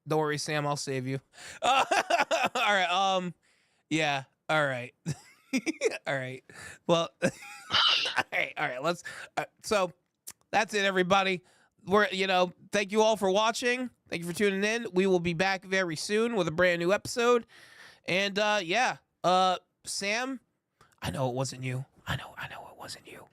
Don't worry, Sam. I'll save you. All right. Yeah. All right. All right. Well. All right. Let's. So that's it, everybody. Thank you all for watching. Thank you for tuning in. We will be back very soon with a brand new episode. And Sam, I know it wasn't you. I know it wasn't you.